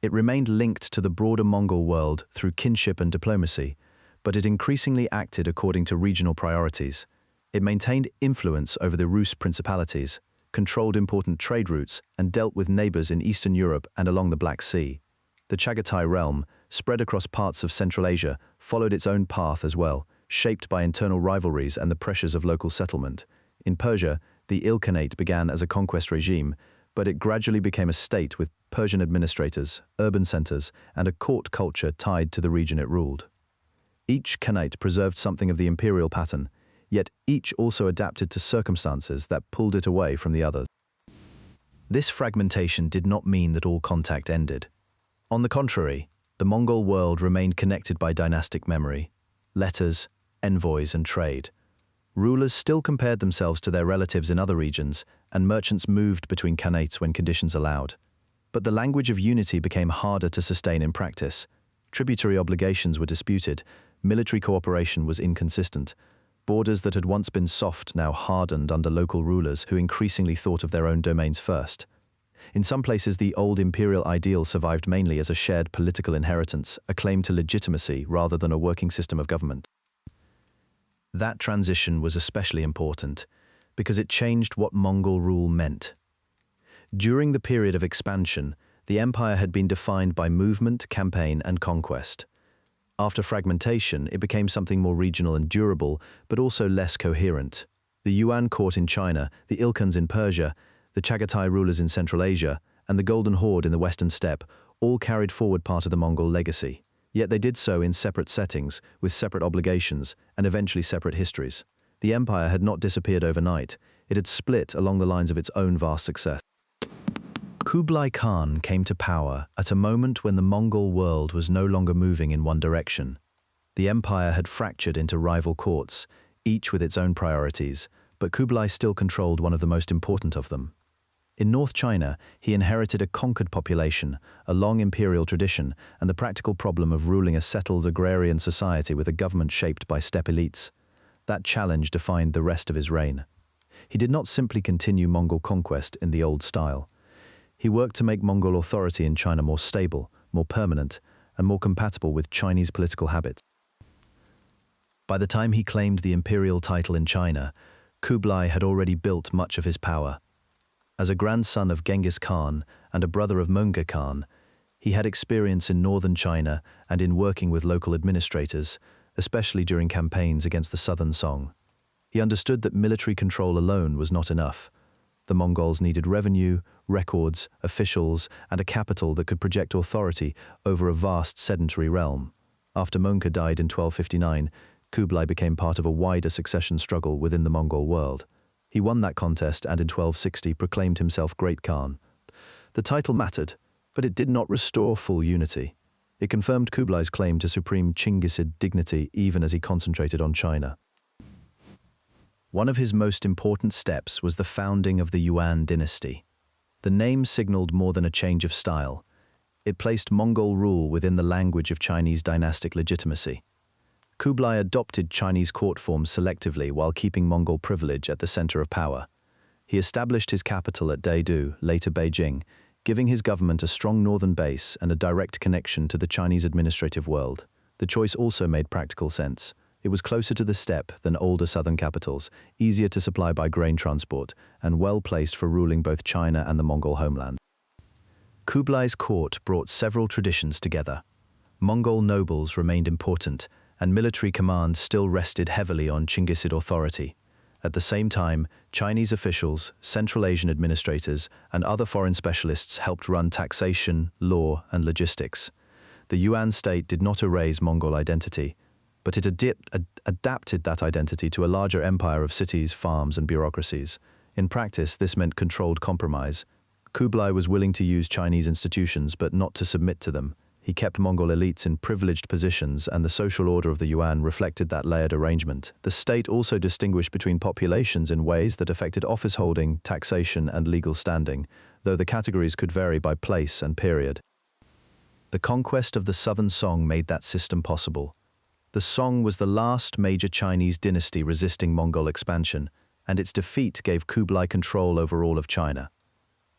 It remained linked to the broader Mongol world through kinship and diplomacy, but it increasingly acted according to regional priorities. It maintained influence over the Rus principalities, controlled important trade routes, and dealt with neighbors in Eastern Europe and along the Black Sea. The Chagatai realm, spread across parts of Central Asia, followed its own path as well, shaped by internal rivalries and the pressures of local settlement. In Persia, the Ilkhanate began as a conquest regime, but it gradually became a state with Persian administrators, urban centers, and a court culture tied to the region it ruled. Each khanate preserved something of the imperial pattern, yet each also adapted to circumstances that pulled it away from the others. This fragmentation did not mean that all contact ended. On the contrary, the Mongol world remained connected by dynastic memory, letters, envoys, and trade. Rulers still compared themselves to their relatives in other regions, and merchants moved between khanates when conditions allowed. But the language of unity became harder to sustain in practice. Tributary obligations were disputed, military cooperation was inconsistent. Borders that had once been soft now hardened under local rulers who increasingly thought of their own domains first. In some places, the old imperial ideal survived mainly as a shared political inheritance, a claim to legitimacy rather than a working system of government. That transition was especially important because it changed what Mongol rule meant. During the period of expansion, the empire had been defined by movement, campaign, and conquest. After fragmentation, it became something more regional and durable, but also less coherent. The Yuan court in China, the Ilkhans in Persia, the Chagatai rulers in Central Asia, and the Golden Horde in the Western Steppe all carried forward part of the Mongol legacy. Yet they did so in separate settings, with separate obligations, and eventually separate histories. The empire had not disappeared overnight. It had split along the lines of its own vast success. Kublai Khan came to power at a moment when the Mongol world was no longer moving in one direction. The empire had fractured into rival courts, each with its own priorities, but Kublai still controlled one of the most important of them. In North China, he inherited a conquered population, a long imperial tradition, and the practical problem of ruling a settled agrarian society with a government shaped by steppe elites. That challenge defined the rest of his reign. He did not simply continue Mongol conquest in the old style. He worked to make Mongol authority in China more stable, more permanent, and more compatible with Chinese political habits. By the time he claimed the imperial title in China, Kublai had already built much of his power. As a grandson of Genghis Khan and a brother of Mongol Khan, he had experience in northern China and in working with local administrators, especially during campaigns against the southern Song. He understood that military control alone was not enough. The Mongols needed revenue, records, officials, and a capital that could project authority over a vast sedentary realm. After Mongol died in 1259, Kublai became part of a wider succession struggle within the Mongol world. He won that contest and in 1260 proclaimed himself Great Khan. The title mattered, but it did not restore full unity. It confirmed Kublai's claim to supreme Chinggisid dignity even as he concentrated on China. One of his most important steps was the founding of the Yuan dynasty. The name signaled more than a change of style. It placed Mongol rule within the language of Chinese dynastic legitimacy. Kublai adopted Chinese court forms selectively while keeping Mongol privilege at the center of power. He established his capital at Daidu, later Beijing, giving his government a strong northern base and a direct connection to the Chinese administrative world. The choice also made practical sense. It was closer to the steppe than older southern capitals, easier to supply by grain transport, and well placed for ruling both China and the Mongol homeland. Kublai's court brought several traditions together. Mongol nobles remained important, and military command still rested heavily on Chinggisid authority. At the same time, Chinese officials, Central Asian administrators, and other foreign specialists helped run taxation, law, and logistics. The Yuan state did not erase Mongol identity, but it adapted that identity to a larger empire of cities, farms, and bureaucracies. In practice, this meant controlled compromise. Kublai was willing to use Chinese institutions, but not to submit to them. He kept Mongol elites in privileged positions, and the social order of the Yuan reflected that layered arrangement. The state also distinguished between populations in ways that affected office holding, taxation, and legal standing, though the categories could vary by place and period. The conquest of the southern Song made that system possible. The Song was the last major Chinese dynasty resisting Mongol expansion, and its defeat gave Kublai control over all of China.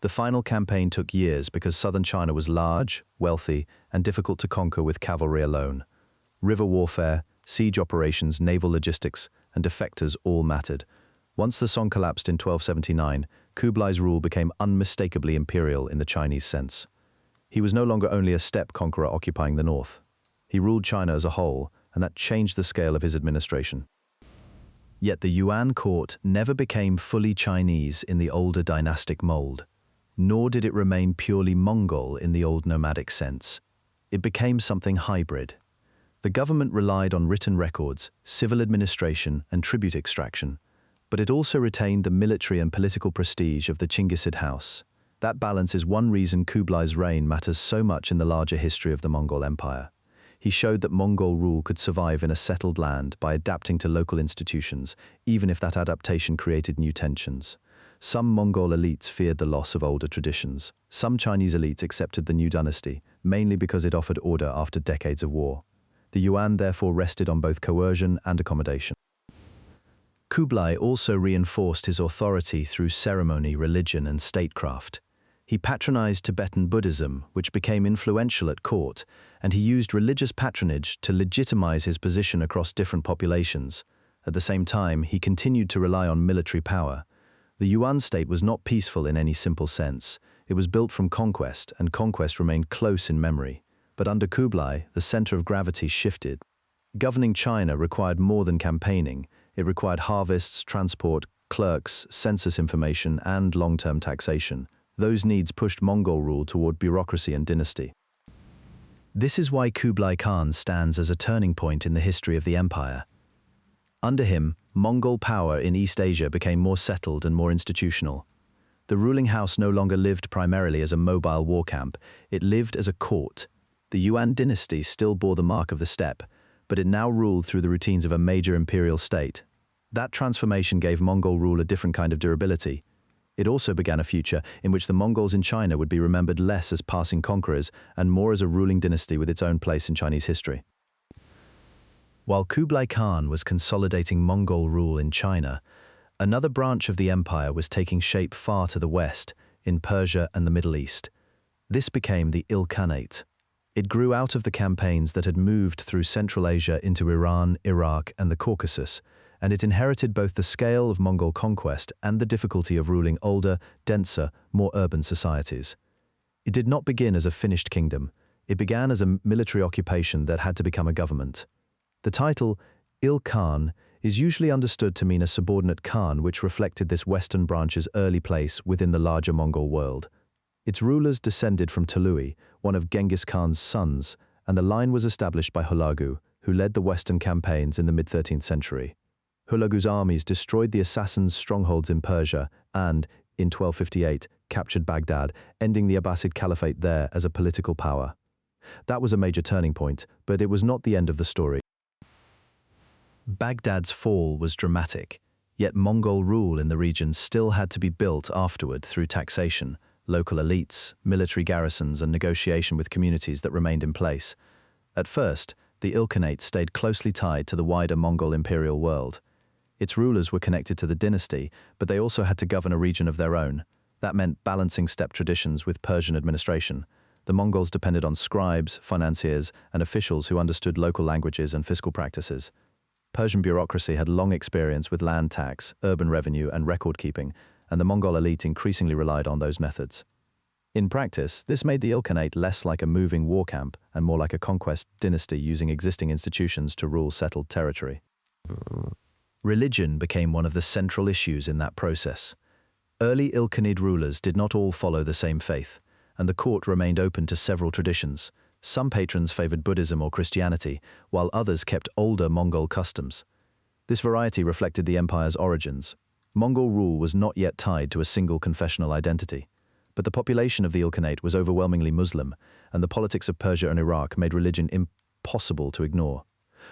The final campaign took years because southern China was large, wealthy, and difficult to conquer with cavalry alone. River warfare, siege operations, naval logistics, and defectors all mattered. Once the Song collapsed in 1279, Kublai's rule became unmistakably imperial in the Chinese sense. He was no longer only a steppe conqueror occupying the north. He ruled China as a whole, and that changed the scale of his administration. Yet the Yuan court never became fully Chinese in the older dynastic mold. Nor did it remain purely Mongol in the old nomadic sense. It became something hybrid. The government relied on written records, civil administration, and tribute extraction, but it also retained the military and political prestige of the Chinggisid house. That balance is one reason Kublai's reign matters so much in the larger history of the Mongol Empire. He showed that Mongol rule could survive in a settled land by adapting to local institutions, even if that adaptation created new tensions. Some Mongol elites feared the loss of older traditions. Some Chinese elites accepted the new dynasty, mainly because it offered order after decades of war. The Yuan therefore rested on both coercion and accommodation. Kublai also reinforced his authority through ceremony, religion, and statecraft. He patronized Tibetan Buddhism, which became influential at court, and he used religious patronage to legitimize his position across different populations. At the same time, he continued to rely on military power. The Yuan state was not peaceful in any simple sense. It was built from conquest, and conquest remained close in memory. But under Kublai, the center of gravity shifted. Governing China required more than campaigning. It required harvests, transport, clerks, census information, and long-term taxation. Those needs pushed Mongol rule toward bureaucracy and dynasty. This is why Kublai Khan stands as a turning point in the history of the empire. Under him, Mongol power in East Asia became more settled and more institutional. The ruling house no longer lived primarily as a mobile war camp, it lived as a court. The Yuan dynasty still bore the mark of the steppe, but it now ruled through the routines of a major imperial state. That transformation gave Mongol rule a different kind of durability. It also began a future in which the Mongols in China would be remembered less as passing conquerors and more as a ruling dynasty with its own place in Chinese history. While Kublai Khan was consolidating Mongol rule in China, another branch of the empire was taking shape far to the west, in Persia and the Middle East. This became the Ilkhanate. It grew out of the campaigns that had moved through Central Asia into Iran, Iraq, and the Caucasus, and it inherited both the scale of Mongol conquest and the difficulty of ruling older, denser, more urban societies. It did not begin as a finished kingdom. It began as a military occupation that had to become a government. The title, Il-Khan, is usually understood to mean a subordinate Khan which reflected this western branch's early place within the larger Mongol world. Its rulers descended from Tolui, one of Genghis Khan's sons, and the line was established by Hulagu, who led the western campaigns in the mid-13th century. Hulagu's armies destroyed the assassins' strongholds in Persia and, in 1258, captured Baghdad, ending the Abbasid Caliphate there as a political power. That was a major turning point, but it was not the end of the story. Baghdad's fall was dramatic, yet Mongol rule in the region still had to be built afterward through taxation, local elites, military garrisons, and negotiation with communities that remained in place. At first, the Ilkhanate stayed closely tied to the wider Mongol imperial world. Its rulers were connected to the dynasty, but they also had to govern a region of their own. That meant balancing steppe traditions with Persian administration. The Mongols depended on scribes, financiers, and officials who understood local languages and fiscal practices. Persian bureaucracy had long experience with land tax, urban revenue, and record-keeping, and the Mongol elite increasingly relied on those methods. In practice, this made the Ilkhanate less like a moving war camp and more like a conquest dynasty using existing institutions to rule settled territory. Religion became one of the central issues in that process. Early Ilkhanate rulers did not all follow the same faith, and the court remained open to several traditions. Some patrons favored Buddhism or Christianity, while others kept older Mongol customs. This variety reflected the empire's origins. Mongol rule was not yet tied to a single confessional identity, but the population of the Ilkhanate was overwhelmingly Muslim, and the politics of Persia and Iraq made religion impossible to ignore.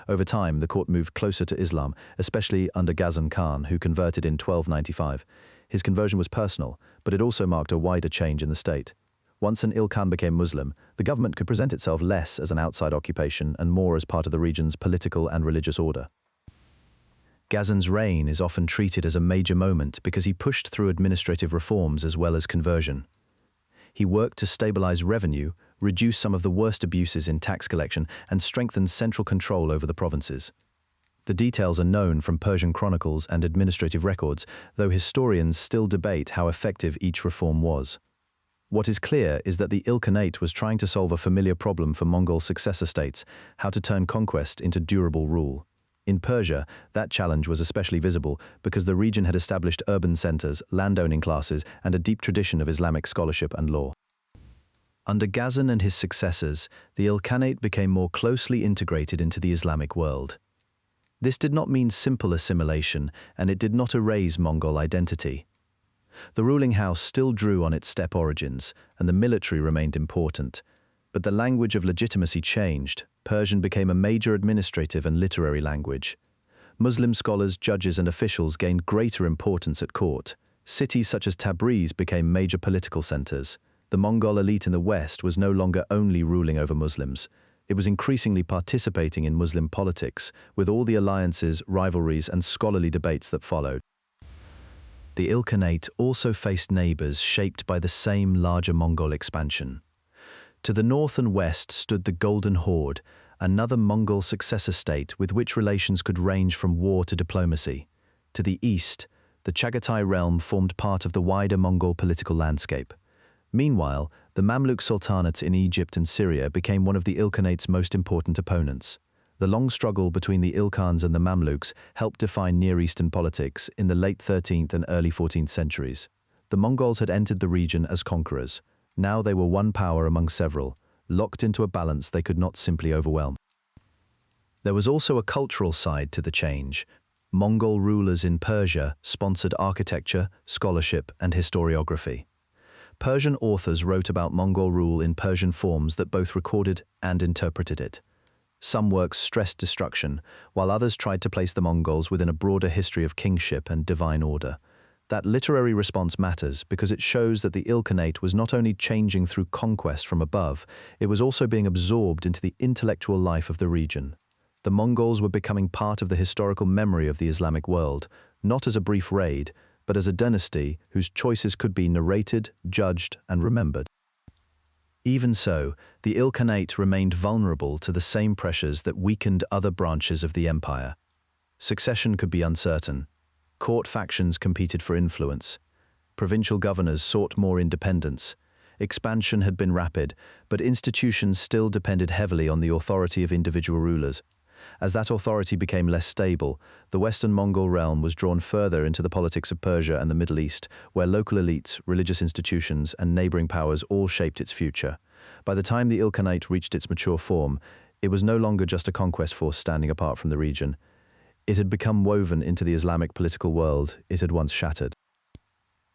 Over time, the court moved closer to Islam, especially under Genghis Khan, who converted in 1295. His conversion was personal, but it also marked a wider change in the state. Once an Ilkhan became Muslim, the government could present itself less as an outside occupation and more as part of the region's political and religious order. Ghazn's reign is often treated as a major moment because he pushed through administrative reforms as well as conversion. He worked to stabilize revenue, reduce some of the worst abuses in tax collection, and strengthen central control over the provinces. The details are known from Persian chronicles and administrative records, though historians still debate how effective each reform was. What is clear is that the Ilkhanate was trying to solve a familiar problem for Mongol successor states: how to turn conquest into durable rule. In Persia, that challenge was especially visible because the region had established urban centers, landowning classes, and a deep tradition of Islamic scholarship and law. Under Ghazan and his successors, the Ilkhanate became more closely integrated into the Islamic world. This did not mean simple assimilation, and it did not erase Mongol identity. The ruling house still drew on its steppe origins, and the military remained important. But the language of legitimacy changed. Persian became a major administrative and literary language. Muslim scholars, judges, and officials gained greater importance at court. Cities such as Tabriz became major political centers. The Mongol elite in the West was no longer only ruling over Muslims. It was increasingly participating in Muslim politics, with all the alliances, rivalries, and scholarly debates that followed. The Ilkhanate also faced neighbors shaped by the same larger Mongol expansion. To the north and west stood the Golden Horde, another Mongol successor state with which relations could range from war to diplomacy. To the east, the Chagatai realm formed part of the wider Mongol political landscape. Meanwhile, the Mamluk sultanates in Egypt and Syria became one of the Ilkhanate's most important opponents. The long struggle between the Ilkhans and the Mamluks helped define Near Eastern politics in the late 13th and early 14th centuries. The Mongols had entered the region as conquerors. Now they were one power among several, locked into a balance they could not simply overwhelm. There was also a cultural side to the change. Mongol rulers in Persia sponsored architecture, scholarship, and historiography. Persian authors wrote about Mongol rule in Persian forms that both recorded and interpreted it. Some works stressed destruction, while others tried to place the Mongols within a broader history of kingship and divine order. That literary response matters because it shows that the Ilkhanate was not only changing through conquest from above, it was also being absorbed into the intellectual life of the region. The Mongols were becoming part of the historical memory of the Islamic world, not as a brief raid, but as a dynasty whose choices could be narrated, judged, and remembered. Even so, the Ilkhanate remained vulnerable to the same pressures that weakened other branches of the empire. Succession could be uncertain. Court factions competed for influence. Provincial governors sought more independence. Expansion had been rapid, but institutions still depended heavily on the authority of individual rulers. As that authority became less stable, the Western Mongol realm was drawn further into the politics of Persia and the Middle East, where local elites, religious institutions, and neighboring powers all shaped its future. By the time the Ilkhanate reached its mature form, it was no longer just a conquest force standing apart from the region. It had become woven into the Islamic political world it had once shattered.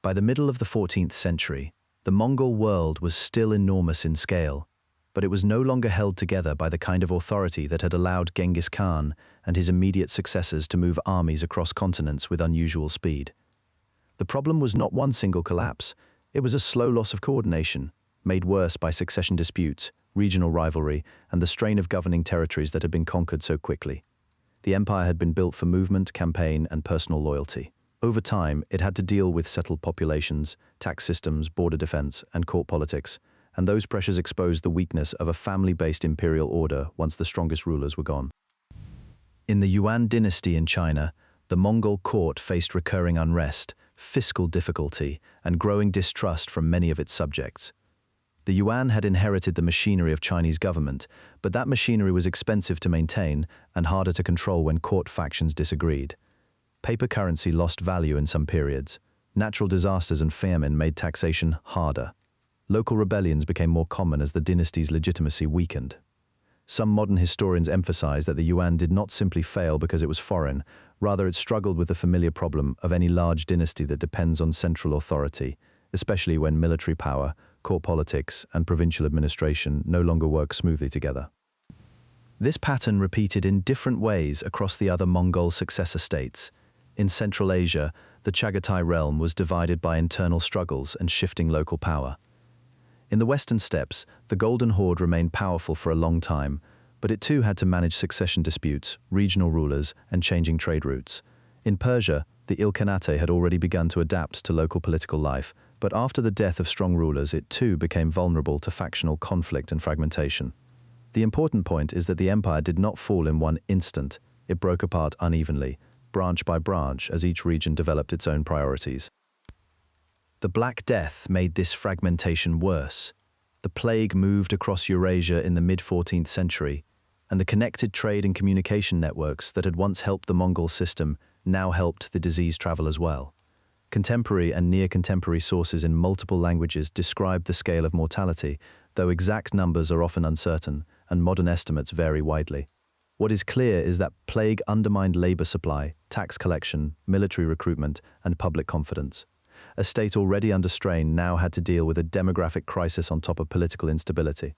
By the middle of the 14th century, the Mongol world was still enormous in scale, but it was no longer held together by the kind of authority that had allowed Genghis Khan and his immediate successors to move armies across continents with unusual speed. The problem was not one single collapse. It was a slow loss of coordination, made worse by succession disputes, regional rivalry, and the strain of governing territories that had been conquered so quickly. The empire had been built for movement, campaign, and personal loyalty. Over time, it had to deal with settled populations, tax systems, border defense, and court politics, and those pressures exposed the weakness of a family-based imperial order once the strongest rulers were gone. In the Yuan dynasty in China, the Mongol court faced recurring unrest, fiscal difficulty, and growing distrust from many of its subjects. The Yuan had inherited the machinery of Chinese government, but that machinery was expensive to maintain and harder to control when court factions disagreed. Paper currency lost value in some periods. Natural disasters and famine made taxation harder. Local rebellions became more common as the dynasty's legitimacy weakened. Some modern historians emphasize that the Yuan did not simply fail because it was foreign, rather it struggled with the familiar problem of any large dynasty that depends on central authority, especially when military power, court politics, and provincial administration no longer work smoothly together. This pattern repeated in different ways across the other Mongol successor states. In Central Asia, the Chagatai realm was divided by internal struggles and shifting local power. In the western steppes, the Golden Horde remained powerful for a long time, but it too had to manage succession disputes, regional rulers, and changing trade routes. In Persia, the Ilkhanate had already begun to adapt to local political life, but after the death of strong rulers, it too became vulnerable to factional conflict and fragmentation. The important point is that the empire did not fall in one instant. It broke apart unevenly, branch by branch, as each region developed its own priorities. The Black Death made this fragmentation worse. The plague moved across Eurasia in the mid-14th century, and the connected trade and communication networks that had once helped the Mongol system now helped the disease travel as well. Contemporary and near-contemporary sources in multiple languages describe the scale of mortality, though exact numbers are often uncertain, and modern estimates vary widely. What is clear is that plague undermined labor supply, tax collection, military recruitment, and public confidence. A state already under strain now had to deal with a demographic crisis on top of political instability.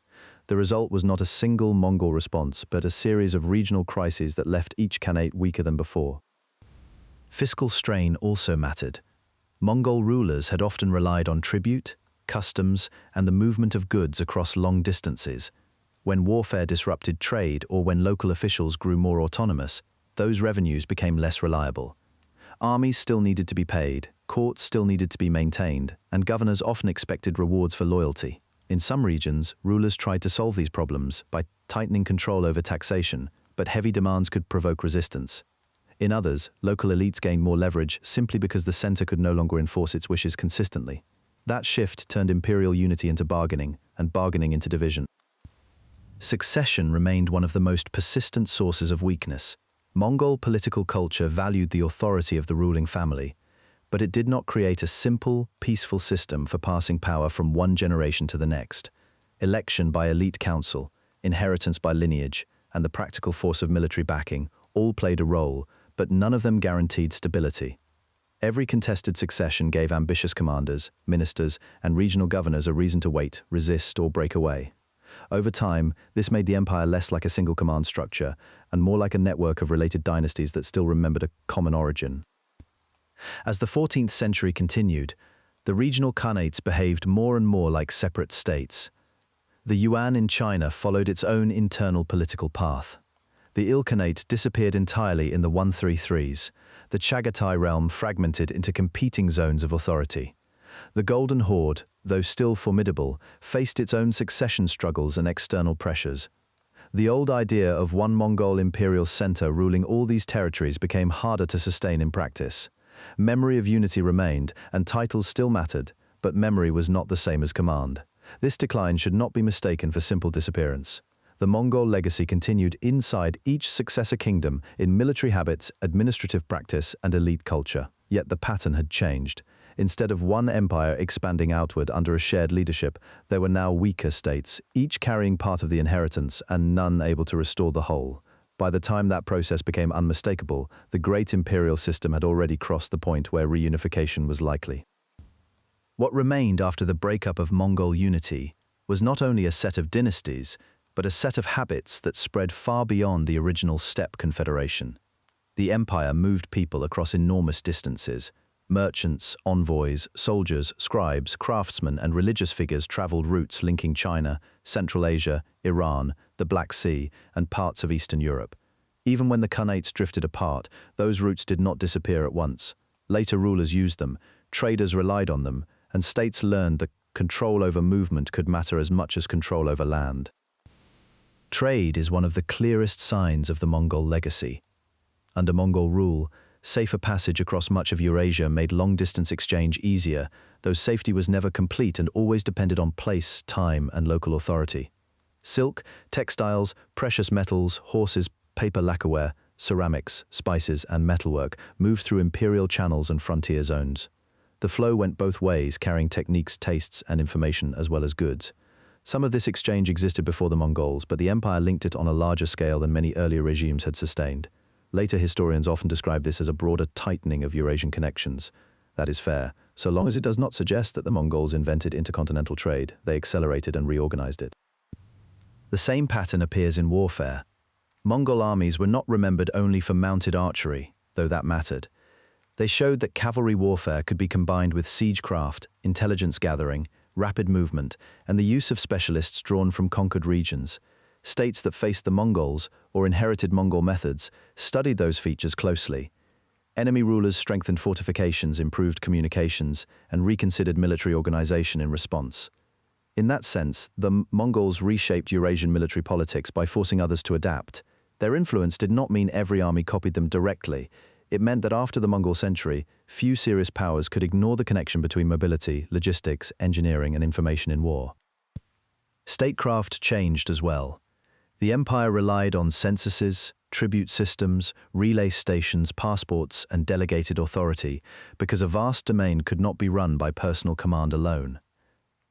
The result was not a single Mongol response, but a series of regional crises that left each khanate weaker than before. Fiscal strain also mattered. Mongol rulers had often relied on tribute, customs, and the movement of goods across long distances. When warfare disrupted trade or when local officials grew more autonomous, those revenues became less reliable. Armies still needed to be paid, courts still needed to be maintained, and governors often expected rewards for loyalty. In some regions, rulers tried to solve these problems by tightening control over taxation, but heavy demands could provoke resistance. In others, local elites gained more leverage simply because the center could no longer enforce its wishes consistently. That shift turned imperial unity into bargaining, and bargaining into division. Succession remained one of the most persistent sources of weakness. Mongol political culture valued the authority of the ruling family, but it did not create a simple, peaceful system for passing power from one generation to the next. Election by elite council, inheritance by lineage, and the practical force of military backing all played a role, but none of them guaranteed stability. Every contested succession gave ambitious commanders, ministers, and regional governors a reason to wait, resist, or break away. Over time, this made the empire less like a single command structure and more like a network of related dynasties that still remembered a common origin. As the 14th century continued, the regional khanates behaved more and more like separate states. The Yuan in China followed its own internal political path. The Ilkhanate disappeared entirely in the 133s. The Chagatai realm fragmented into competing zones of authority. The Golden Horde, though still formidable, faced its own succession struggles and external pressures. The old idea of one Mongol imperial center ruling all these territories became harder to sustain in practice. Memory of unity remained, and titles still mattered, but memory was not the same as command. This decline should not be mistaken for simple disappearance. The Mongol legacy continued inside each successor kingdom in military habits, administrative practice, and elite culture. Yet the pattern had changed. Instead of one empire expanding outward under a shared leadership, there were now weaker states, each carrying part of the inheritance and none able to restore the whole. By the time that process became unmistakable, the great imperial system had already crossed the point where reunification was likely. What remained after the breakup of Mongol unity was not only a set of dynasties, but a set of habits that spread far beyond the original steppe confederation. The empire moved people across enormous distances. Merchants, envoys, soldiers, scribes, craftsmen, and religious figures traveled routes linking China, Central Asia, Iran, the Black Sea, and parts of Eastern Europe. Even when the khanates drifted apart, those routes did not disappear at once. Later rulers used them, traders relied on them, and states learned that control over movement could matter as much as control over land. Trade is one of the clearest signs of the Mongol legacy. Under Mongol rule, safer passage across much of Eurasia made long-distance exchange easier, though safety was never complete and always depended on place, time, and local authority. Silk, textiles, precious metals, horses, paper lacquerware, ceramics, spices, and metalwork moved through imperial channels and frontier zones. The flow went both ways, carrying techniques, tastes, and information as well as goods. Some of this exchange existed before the Mongols, but the empire linked it on a larger scale than many earlier regimes had sustained. Later historians often describe this as a broader tightening of Eurasian connections. That is fair, so long as it does not suggest that the Mongols invented intercontinental trade, they accelerated and reorganized it. The same pattern appears in warfare. Mongol armies were not remembered only for mounted archery, though that mattered. They showed that cavalry warfare could be combined with siegecraft, intelligence gathering, rapid movement, and the use of specialists drawn from conquered regions. States that faced the Mongols, or inherited Mongol methods, studied those features closely. Enemy rulers strengthened fortifications, improved communications, and reconsidered military organization in response. In that sense, the Mongols reshaped Eurasian military politics by forcing others to adapt. Their influence did not mean every army copied them directly. It meant that after the Mongol century, few serious powers could ignore the connection between mobility, logistics, engineering, and information in war. Statecraft changed as well. The empire relied on censuses, tribute systems, relay stations, passports, and delegated authority because a vast domain could not be run by personal command alone.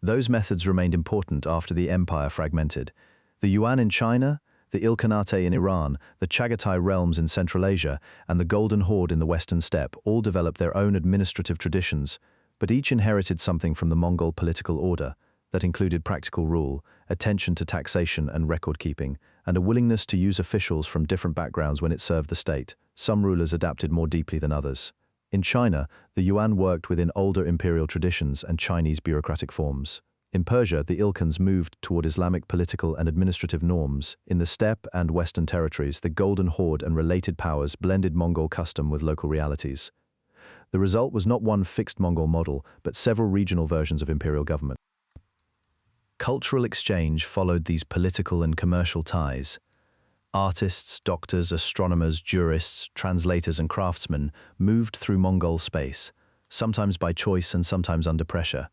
Those methods remained important after the empire fragmented. The Yuan in China, the Ilkhanate in Iran, the Chagatai realms in Central Asia, and the Golden Horde in the Western Steppe all developed their own administrative traditions. but each inherited something from the Mongol political order that included practical rule, attention to taxation and record-keeping, and a willingness to use officials from different backgrounds when it served the state. Some rulers adapted more deeply than others. In China, the Yuan worked within older imperial traditions and Chinese bureaucratic forms. In Persia, the Ilkhans moved toward Islamic political and administrative norms. In the steppe and western territories, the Golden Horde and related powers blended Mongol custom with local realities. The result was not one fixed Mongol model, but several regional versions of imperial government. Cultural exchange followed these political and commercial ties. Artists, doctors, astronomers, jurists, translators, and craftsmen moved through Mongol space, sometimes by choice and sometimes under pressure.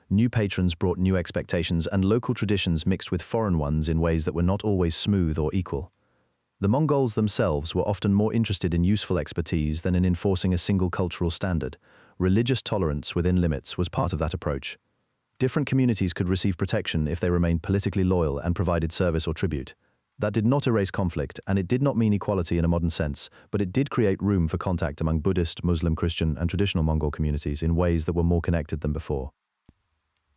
New patrons brought new expectations, and local traditions mixed with foreign ones in ways that were not always smooth or equal. The Mongols themselves were often more interested in useful expertise than in enforcing a single cultural standard. Religious tolerance within limits was part of that approach. Different communities could receive protection if they remained politically loyal and provided service or tribute. That did not erase conflict, and it did not mean equality in a modern sense, but it did create room for contact among Buddhist, Muslim, Christian, and traditional Mongol communities in ways that were more connected than before.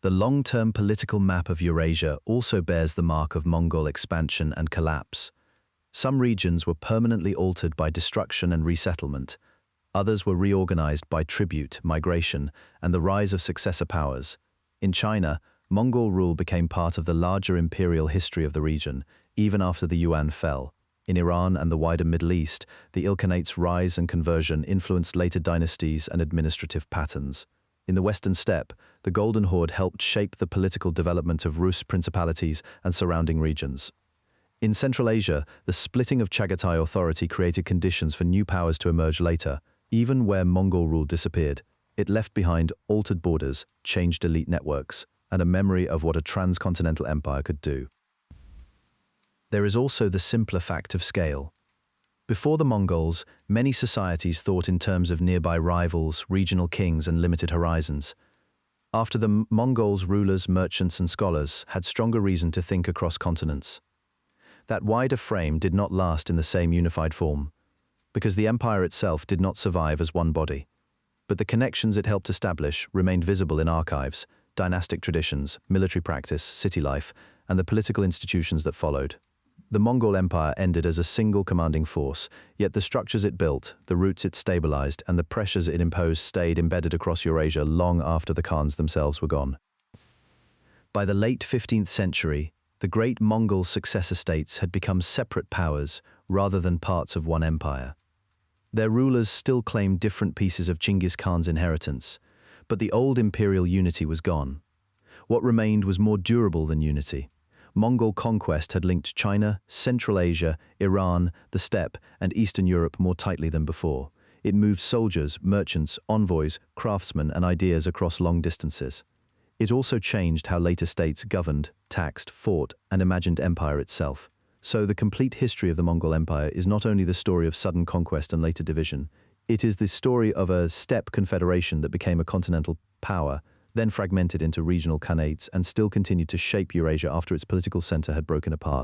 The long-term political map of Eurasia also bears the mark of Mongol expansion and collapse. Some regions were permanently altered by destruction and resettlement. Others were reorganized by tribute, migration, and the rise of successor powers. In China, Mongol rule became part of the larger imperial history of the region, even after the Yuan fell. In Iran and the wider Middle East, the Ilkhanate's rise and conversion influenced later dynasties and administrative patterns. In the Western Steppe, the Golden Horde helped shape the political development of Rus principalities and surrounding regions. In Central Asia, the splitting of Chagatai authority created conditions for new powers to emerge later. Even where Mongol rule disappeared, it left behind altered borders, changed elite networks, and a memory of what a transcontinental empire could do. There is also the simpler fact of scale. Before the Mongols, many societies thought in terms of nearby rivals, regional kings, and limited horizons. After the Mongols, rulers, merchants, and scholars had stronger reason to think across continents. That wider frame did not last in the same unified form, because the empire itself did not survive as one body. But the connections it helped establish remained visible in archives, dynastic traditions, military practice, city life, and the political institutions that followed. The Mongol Empire ended as a single commanding force, yet the structures it built, the roots it stabilized, and the pressures it imposed stayed embedded across Eurasia long after the Khans themselves were gone. By the late 15th century, the great Mongol successor states had become separate powers rather than parts of one empire. Their rulers still claimed different pieces of Genghis Khan's inheritance, but the old imperial unity was gone. What remained was more durable than unity. Mongol conquest had linked China, Central Asia, Iran, the steppe, and Eastern Europe more tightly than before. It moved soldiers, merchants, envoys, craftsmen, and ideas across long distances. It also changed how later states governed, taxed, fought, and imagined empire itself. So the complete history of the Mongol Empire is not only the story of sudden conquest and later division, it is the story of a steppe confederation that became a continental power, then fragmented into regional khanates and still continued to shape Eurasia after its political center had broken apart.